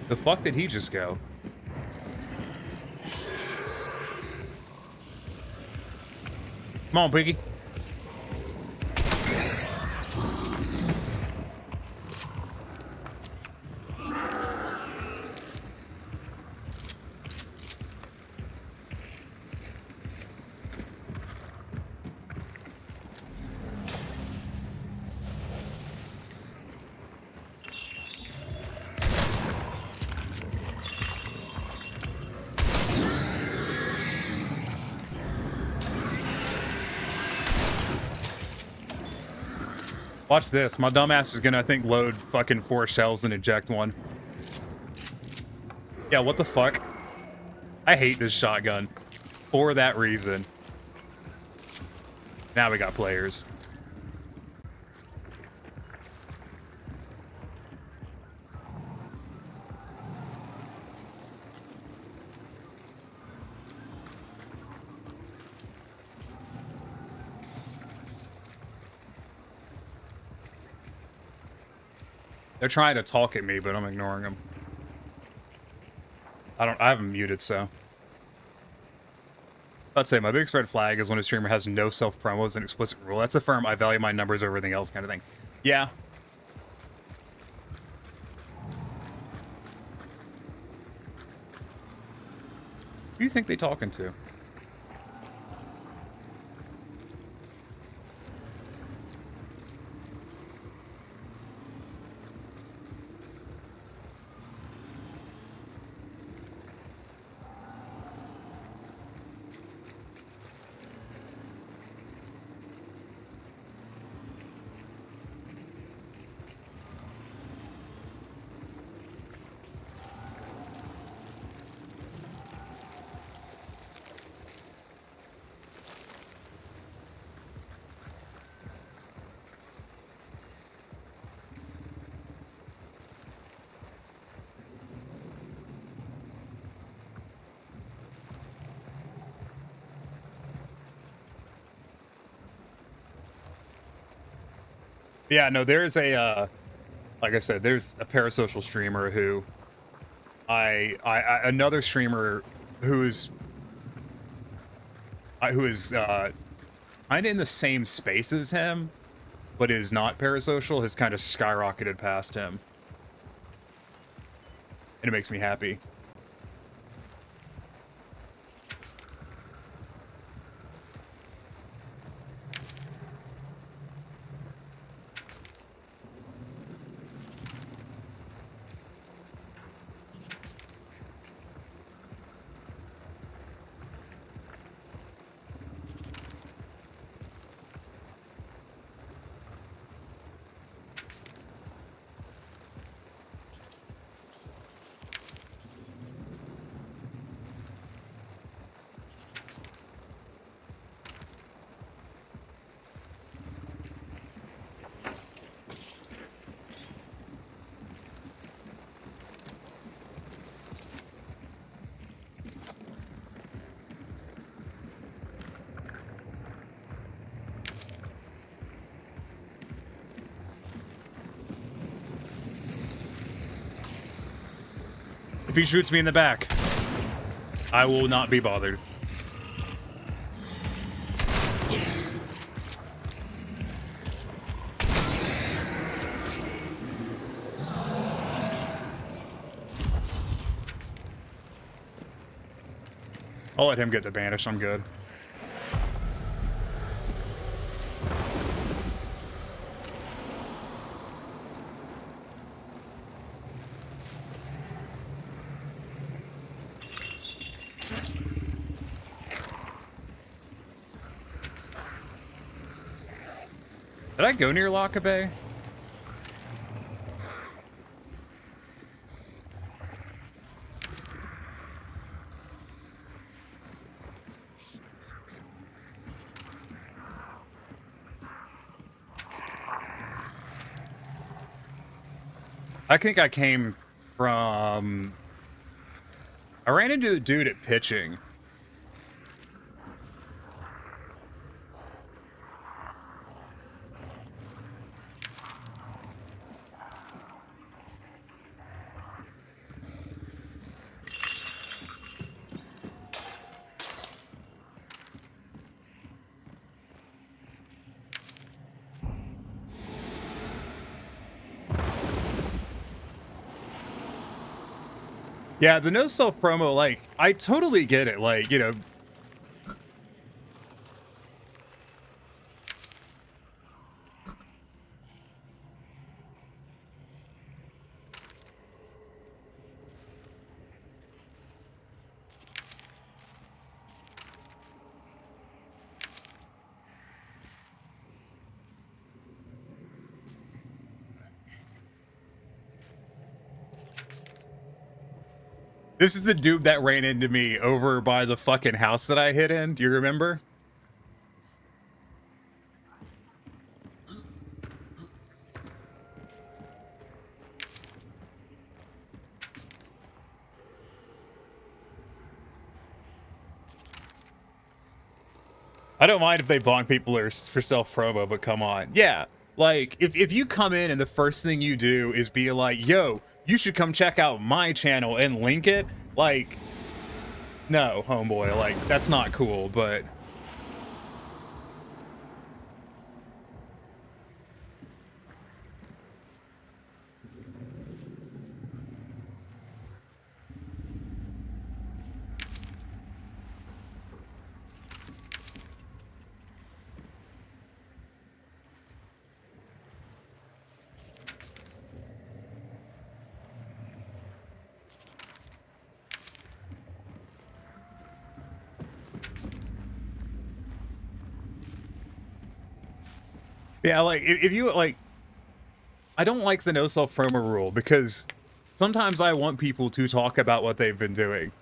The fuck did he just go? Come on, Piggy. Watch this. My dumbass is gonna, I think, load fucking 4 shells and eject one. Yeah, what the fuck? I hate this shotgun. For that reason. Now we got players. They're trying to talk at me, but I'm ignoring them. I have them muted, so. I'd say my biggest red flag is when a streamer has no self-promo as an explicit rule. That's a firm, I value my numbers over everything else kind of thing. Yeah. Who do you think they talking to? Yeah, no, there's a, like I said, there's a parasocial streamer who, another streamer who's, who is kind of in the same space as him, but is not parasocial, has kind of skyrocketed past him. And it makes me happy. If he shoots me in the back, I will not be bothered. I'll let him get the banish, I'm good. Did I go near Lockerbay? I think I came from... I ran into a dude at pitching. Yeah, the no self promo, like, I totally get it. Like, you know, this is the dude that ran into me over by the fucking house that I hid in. Do you remember? I don't mind if they bonk people for self-promo, but come on. Yeah, like, if you come in and the first thing you do is be like, yo, you should come check out my channel and link it, like, no, homeboy, like, that's not cool, but... Yeah, like, if you, like, I don't like the no self-promo rule, because sometimes I want people to talk about what they've been doing.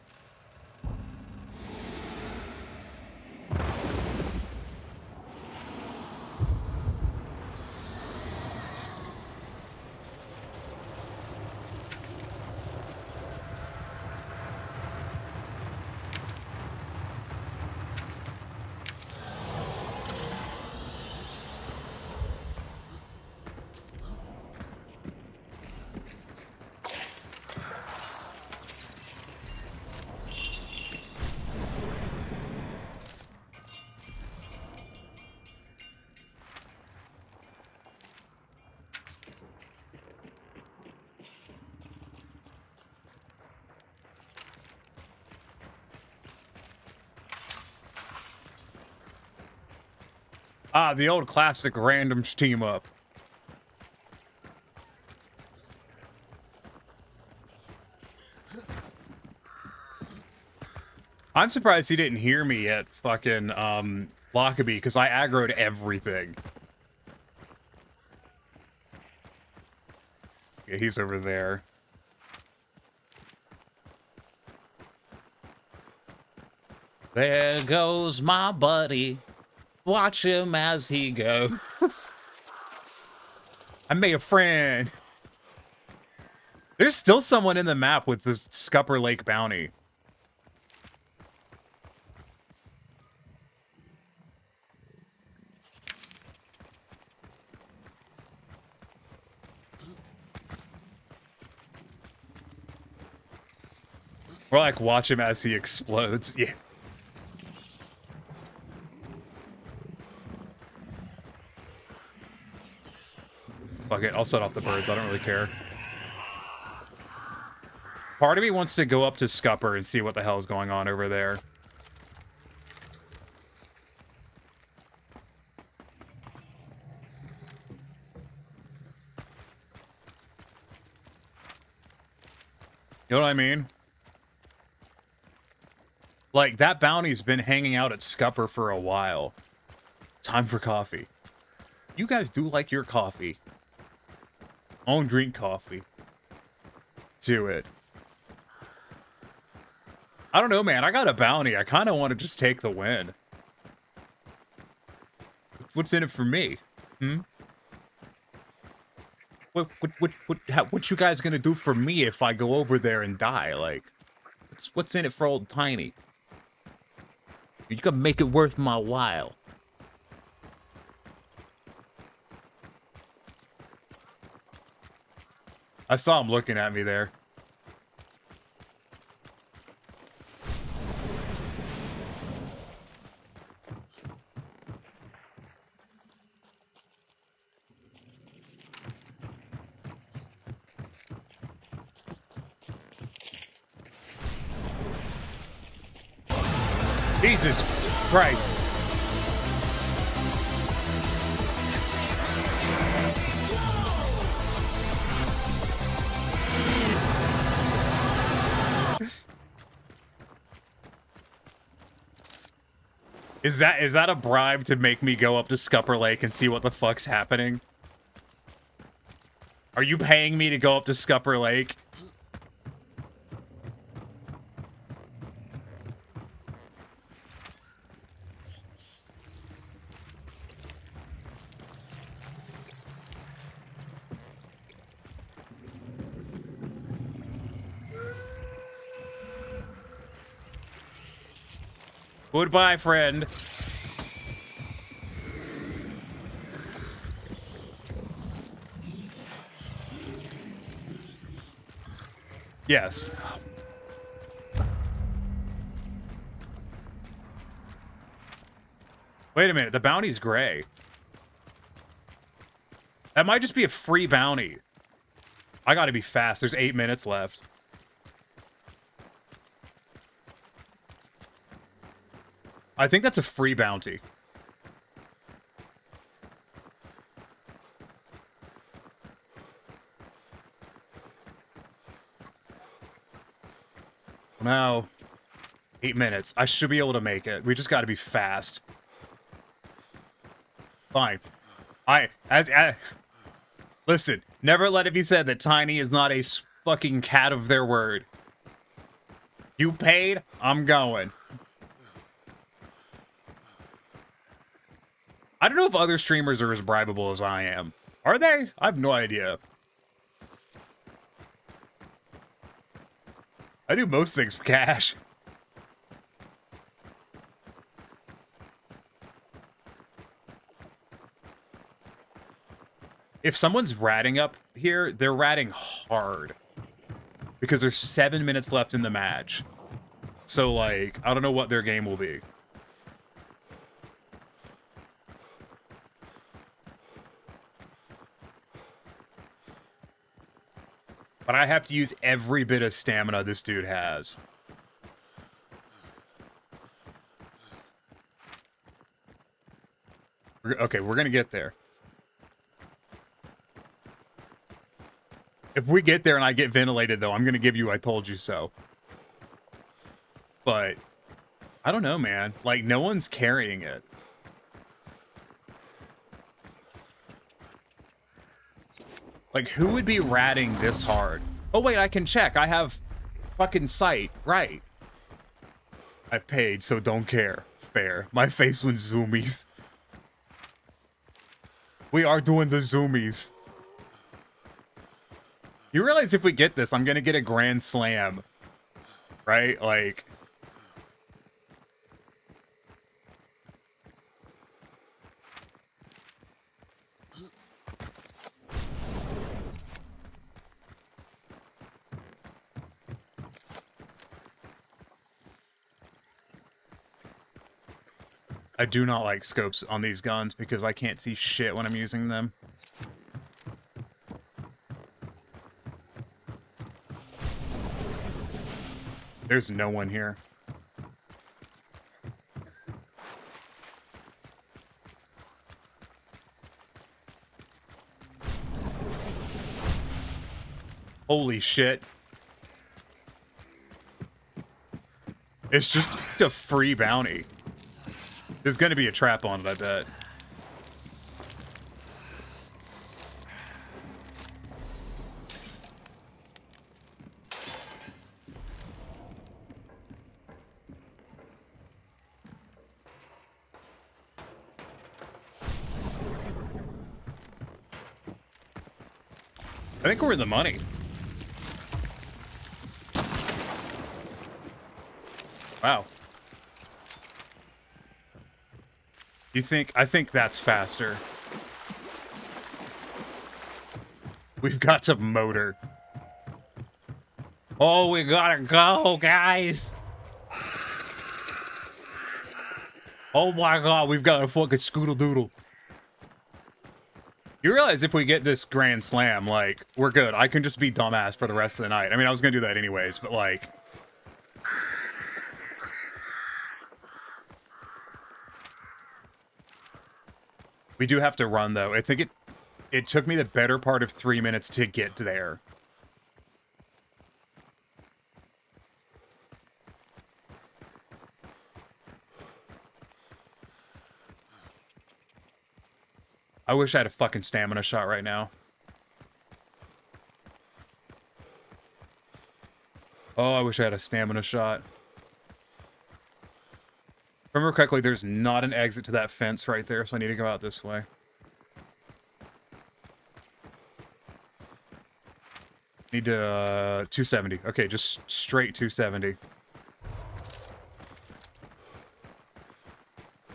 Ah, the old classic randoms team up. I'm surprised he didn't hear me at fucking Lockerbie, because I aggroed everything. Yeah, he's over there. There goes my buddy. Watch him as he goes. I made a friend. There's still someone in the map with this Scupper Lake bounty. Or like watch him as he explodes. Yeah. Fuck it, I'll set off the birds. I don't really care. Part of me wants to go up to Scupper and see what the hell is going on over there. You know what I mean? Like, that bounty's been hanging out at Scupper for a while. Time for coffee. You guys do like your coffee. Own drink coffee. Do it. I don't know, man. I got a bounty. I kind of want to just take the win. What's in it for me? Hmm? What you guys gonna do for me if I go over there and die? Like, what's in it for old Tiny? You can make it worth my while. I saw him looking at me there. Jesus Christ. Is that a bribe to make me go up to Scupper Lake and see what the fuck's happening? Are you paying me to go up to Scupper Lake? Goodbye, friend. Yes. Wait a minute, the bounty's gray. That might just be a free bounty. I gotta be fast, there's 8 minutes left. I think that's a free bounty. Now, 8 minutes. I should be able to make it. We just got to be fast. Fine. Listen, never let it be said that Tiny is not a fucking cat of their word. You paid, I'm going. I don't know if other streamers are as bribable as I am. Are they? I have no idea. I do most things for cash. If someone's ratting up here, they're ratting hard. Because there's 7 minutes left in the match. So, like, I don't know what their game will be. But I have to use every bit of stamina this dude has. Okay, we're gonna get there. If we get there and I get ventilated, though, I'm gonna give you I told you so. But I don't know, man. Like, no one's carrying it. Like, who would be ratting this hard? Oh, wait, I can check. I have fucking sight. Right. I paid, so don't care. Fair. My face went zoomies. We are doing the zoomies. You realize if we get this, I'm gonna get a grand slam. Right? Like... I do not like scopes on these guns because I can't see shit when I'm using them. There's no one here. Holy shit. It's just a free bounty. There's gonna be a trap on it, I bet. I think we're in the money. Wow. You think? I think that's faster. We've got to motor. Oh, we gotta go, guys. Oh my god, we've got a fucking scoodle-doodle. You realize if we get this grand slam, like, we're good. I can just be dumbass for the rest of the night. I mean, I was gonna do that anyways, but like... We do have to run, though. I think it took me the better part of 3 minutes to get to there. I wish I had a fucking stamina shot right now. Oh, I wish I had a stamina shot. If I remember correctly, there's not an exit to that fence right there, so I need to go out this way. Need to 270. Okay, just straight 270.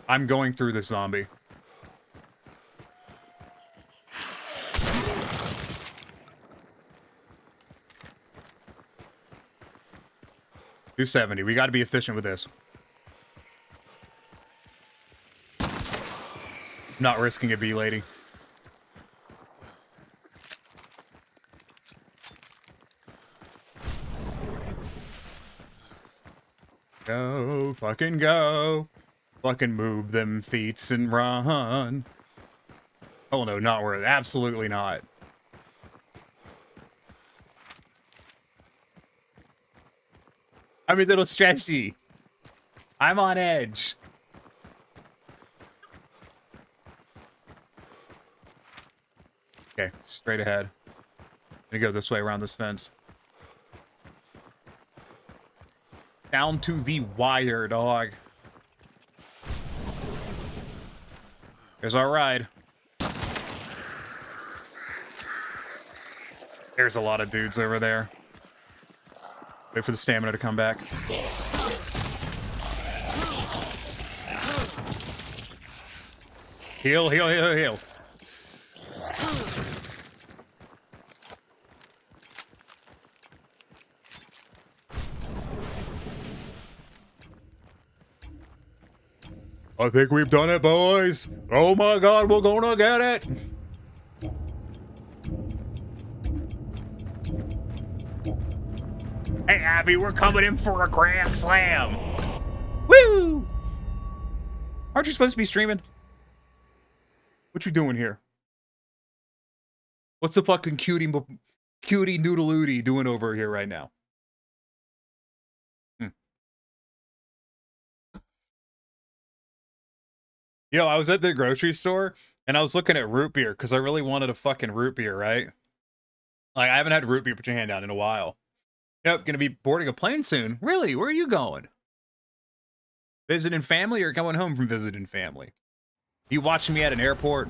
I'm going through this zombie. $270. We got to be efficient with this. Not risking a bee lady. Go, fucking go. Fucking move them feets and run. Oh no, not worth it. Absolutely not. I'm a little stressy. I'm on edge. Okay, straight ahead. I'm gonna go this way around this fence. Down to the wire, dog. There's our ride. There's a lot of dudes over there. Wait for the stamina to come back. Heal, heal, heal, heal. I think we've done it, boys. Oh my god, we're gonna get it. Hey, Abby, we're coming in for a grand slam. Woo! Aren't you supposed to be streaming? What you doing here? What's the fucking cutie noodle-oodie doing over here right now? Yo, I was at the grocery store and I was looking at root beer because I really wanted a fucking root beer, right? Like, I haven't had root beer, put your hand down, in a while. Yep, gonna be boarding a plane soon. Really? Where are you going? Visiting family or going home from visiting family? You watching me at an airport?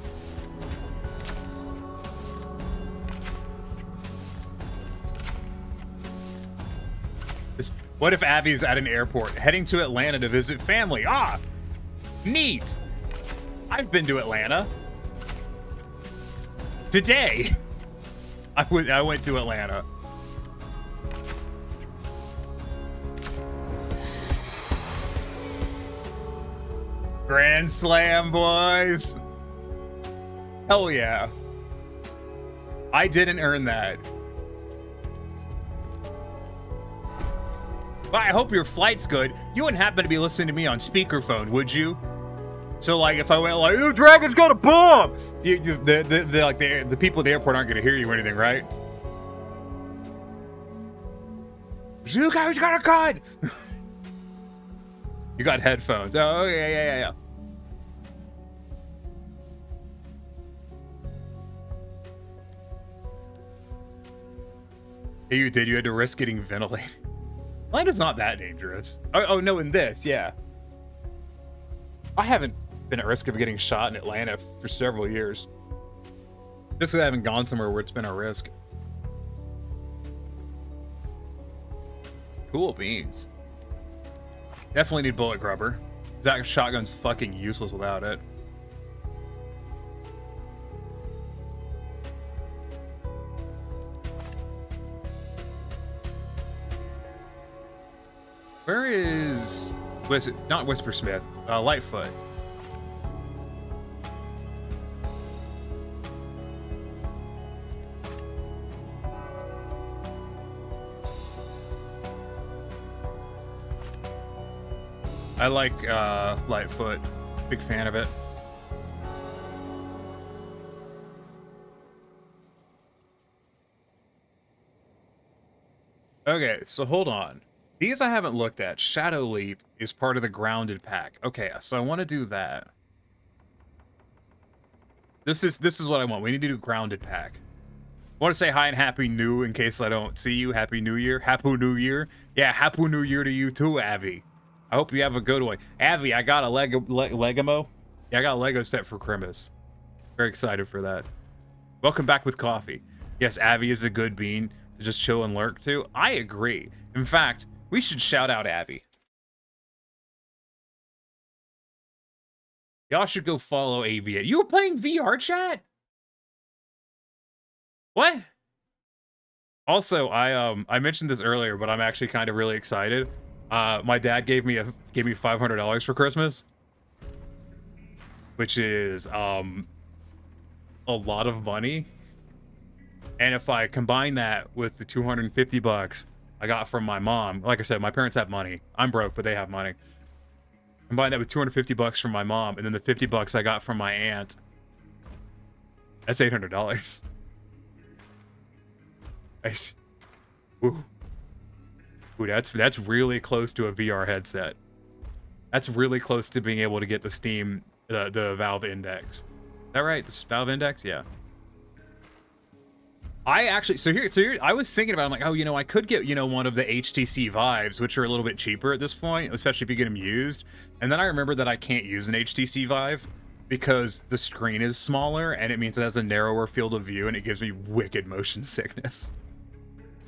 What if Abby's at an airport, heading to Atlanta to visit family? Ah, neat. I've been to Atlanta. Today, I went to Atlanta. Grand Slam, boys. Hell yeah. I didn't earn that. Well, I hope your flight's good. You wouldn't happen to be listening to me on speakerphone, would you? So, like, if I went like, "The dragon's got a bomb," the people at the airport aren't gonna hear you or anything, right? You guys got a gun. You got headphones. Oh yeah. Yeah, you did. You had to risk getting ventilated. Atlanta's not that dangerous. Oh no, in this, yeah. I haven't been at risk of getting shot in Atlanta for several years. Just because I haven't gone somewhere where it's been a risk. Cool beans. Definitely need bullet grubber. That shotgun's fucking useless without it. Where is... not Whispersmith, Lightfoot. I like Lightfoot. Big fan of it. Okay, so hold on. These I haven't looked at. Shadow Leap is part of the grounded pack. Okay, so I want to do that. This is what I want. We need to do grounded pack. I want to say hi and happy new in case I don't see you. Happy New Year. Happy New Year. Yeah, happy New Year to you too, Avi. I hope you have a good one. Avi, I got a Legamo. Yeah, I got a Lego set for Christmas. Very excited for that. Welcome back with coffee. Yes, Avi is a good bean to just chill and lurk to. I agree. In fact, we should shout out Avi. Y'all should go follow Avi. You were playing VR chat? What? Also, I mentioned this earlier, but I'm actually kind of really excited. My dad gave me $500 for Christmas, which is a lot of money. And if I combine that with the 250 bucks I got from my mom, like I said, my parents have money. I'm broke, but they have money. Combine that with 250 bucks from my mom, and then the 50 bucks I got from my aunt. That's $800. Ooh, that's really close to a VR headset. That's really close to being able to get the Steam, the Valve Index. Is that right? The Valve Index? Yeah. I actually, so here, I was thinking about it, I'm like, oh, you know, I could get, you know, one of the HTC Vives, which are a little bit cheaper at this point, especially if you get them used. And then I remembered that I can't use an HTC Vive because the screen is smaller and it means it has a narrower field of view and it gives me wicked motion sickness.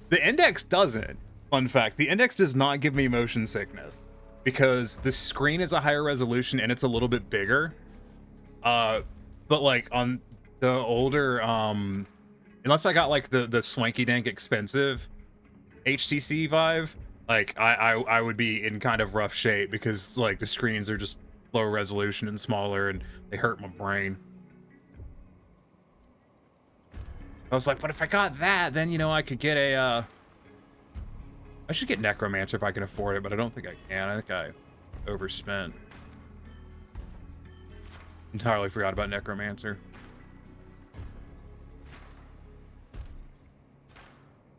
The Index doesn't. Fun fact, the Index does not give me motion sickness because the screen is a higher resolution and it's a little bit bigger. But like on the older, unless I got like the swanky dank expensive HTC Vive, like I would be in kind of rough shape because like the screens are just lower resolution and smaller and they hurt my brain. I was like, but if I got that, then, you know, I could get a, I should get Necromancer if I can afford it, but I don't think I can. I think I overspent. Entirely forgot about Necromancer.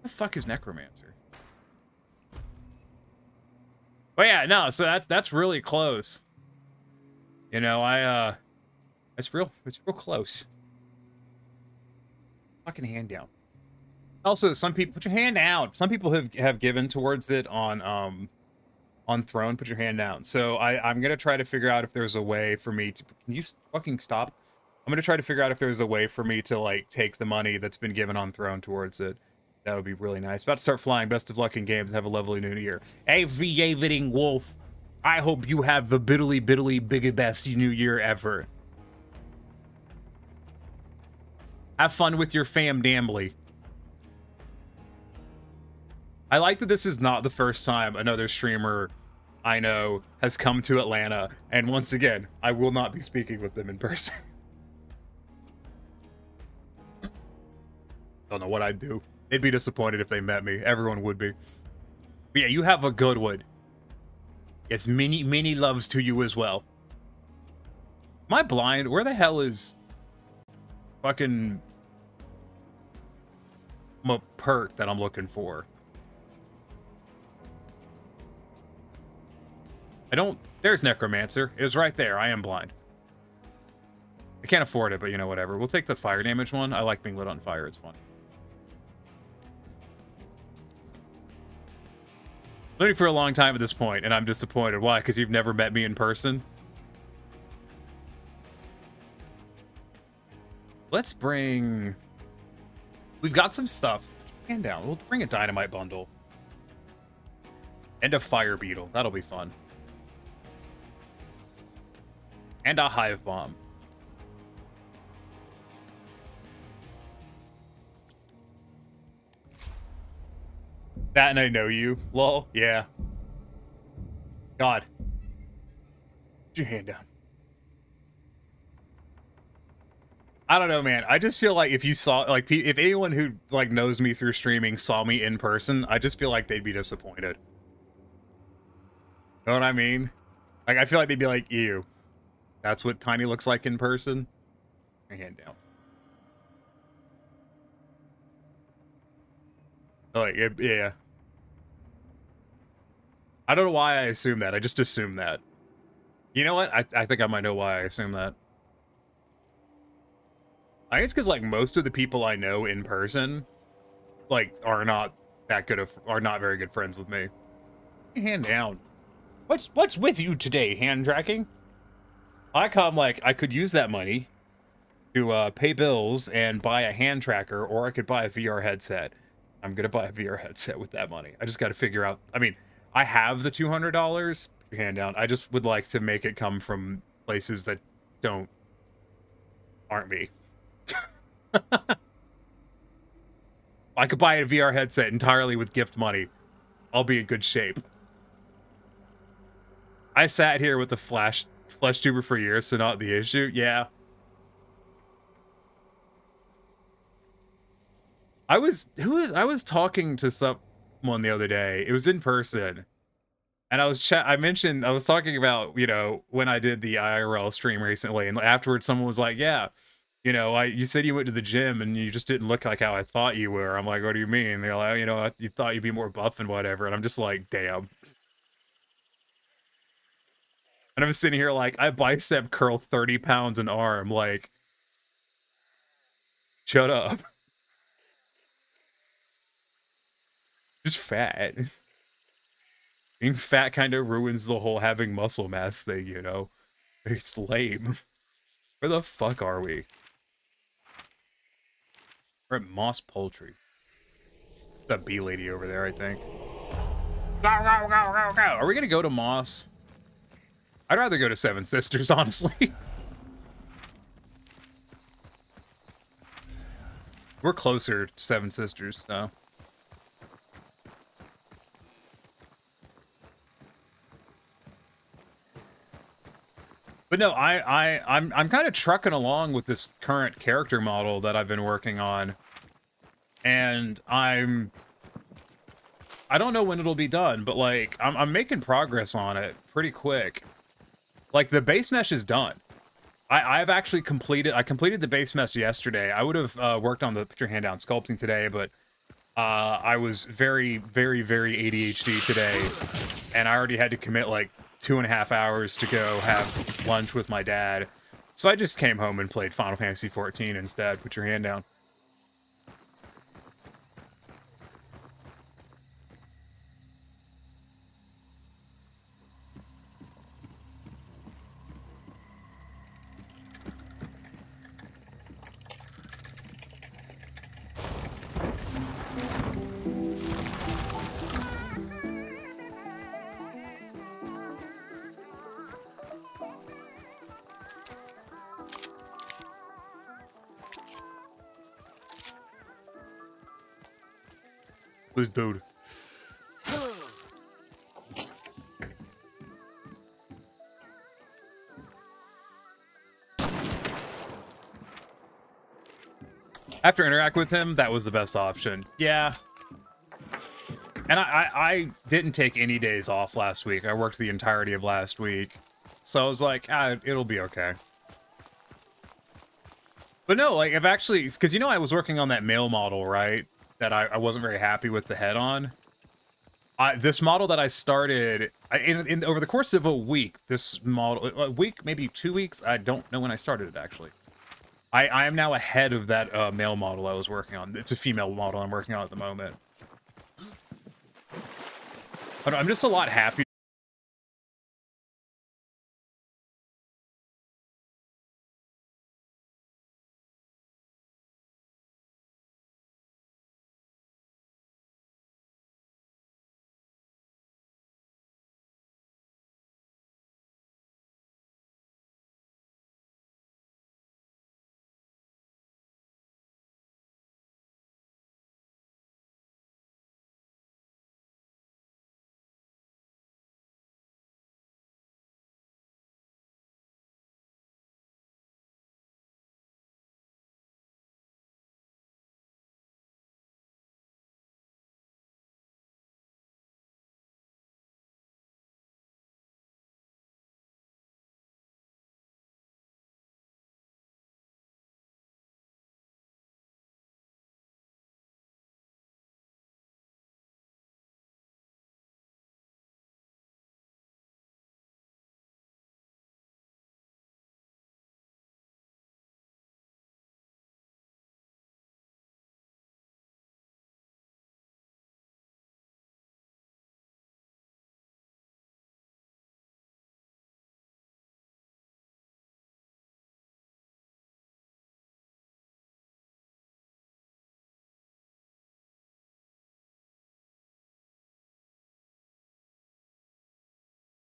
The fuck is Necromancer? But yeah, no, so that's really close. You know, it's real close. Fucking hand down. Also, some people put your hand down. Some people have given towards it on Throne. Put your hand down. So I'm gonna try to figure out if there's a way for me to. Can you fucking stop? I'm gonna try to figure out if there's a way for me to like take the money that's been given on Throne towards it. That would be really nice. About to start flying. Best of luck in games. Have a lovely new year. Hey, VA Vitting Wolf. I hope you have the bitterly biggest best new year ever. Have fun with your fam, Dambly. I like that this is not the first time another streamer I know has come to Atlanta, and once again, I will not be speaking with them in person. Don't know what I'd do. They'd be disappointed if they met me. Everyone would be. But yeah, you have a good one. Yes, many loves to you as well. Am I blind? Where the hell is fucking my perk that I'm looking for? There's Necromancer. It was right there. I am blind. I can't afford it, but you know, whatever. We'll take the fire damage one. I like being lit on fire. It's fun. Known you for a long time at this point, and I'm disappointed. Why? Because you've never met me in person? Let's bring... We've got some stuff. Hand down. We'll bring a dynamite bundle. And a fire beetle. That'll be fun. And a hive bomb. That and I know you. Lol. Yeah. God. Put your hand down. I don't know, man. I just feel like if you saw, like, if anyone who, like, knows me through streaming saw me in person, I just feel like they'd be disappointed. Know what I mean? Like, I feel like they'd be like, ew. That's what Tiny looks like in person? Put your hand down. Like, yeah. I don't know why I assume that. I just assume that. You know what? I think I might know why I assume that. I think it's because, like, most of the people I know in person, like, are not very good friends with me. Hand down. What's with you today, hand tracking? I come like I could use that money to pay bills and buy a hand tracker, or I could buy a VR headset. I'm gonna buy a VR headset with that money. I just got to figure out. I mean, I have the $200. Put your hand down. I just would like to make it come from places that aren't me. I could buy a VR headset entirely with gift money. I'll be in good shape. I sat here with the flesh tuber for years, so not the issue. Yeah. I was talking to someone the other day. It was in person. And I was talking about, you know, when I did the IRL stream recently, and afterwards someone was like, yeah, you know, you said you went to the gym and you just didn't look like how I thought you were. I'm like, what do you mean? They're like, you know, you thought you'd be more buff and whatever. And I'm just like, damn. And I'm sitting here like, I bicep curl 30 pounds an arm. Like, shut up. Just fat. Being fat kind of ruins the whole having muscle mass thing, you know? It's lame. Where the fuck are we? We're at Moss Poultry. That bee lady over there, I think. Are we gonna go to Moss? I'd rather go to Seven Sisters, honestly. We're closer to Seven Sisters, so. But no, I'm kind of trucking along with this current character model that I've been working on, and I don't know when it'll be done, but like I'm making progress on it pretty quick. Like the base mesh is done. I've actually completed the base mess yesterday. I would have worked on the put your hand down sculpting today, but I was very, very, very ADHD today, and I already had to commit like 2.5 hours to go have lunch with my dad. So I just came home and played Final Fantasy XIV instead. Put your hand down. Who's dude? After interact with him, that was the best option. Yeah. And I didn't take any days off last week. I worked the entirety of last week. So I was like, it'll be okay. But no, like, I've actually... Because, you know, I was working on that male model, right? That I wasn't very happy with the head on. This model that I started over the course of a week, this model, a week, maybe 2 weeks, I don't know when I started it actually. I am now ahead of that male model I was working on. It's a female model I'm working on at the moment. But I'm just a lot happier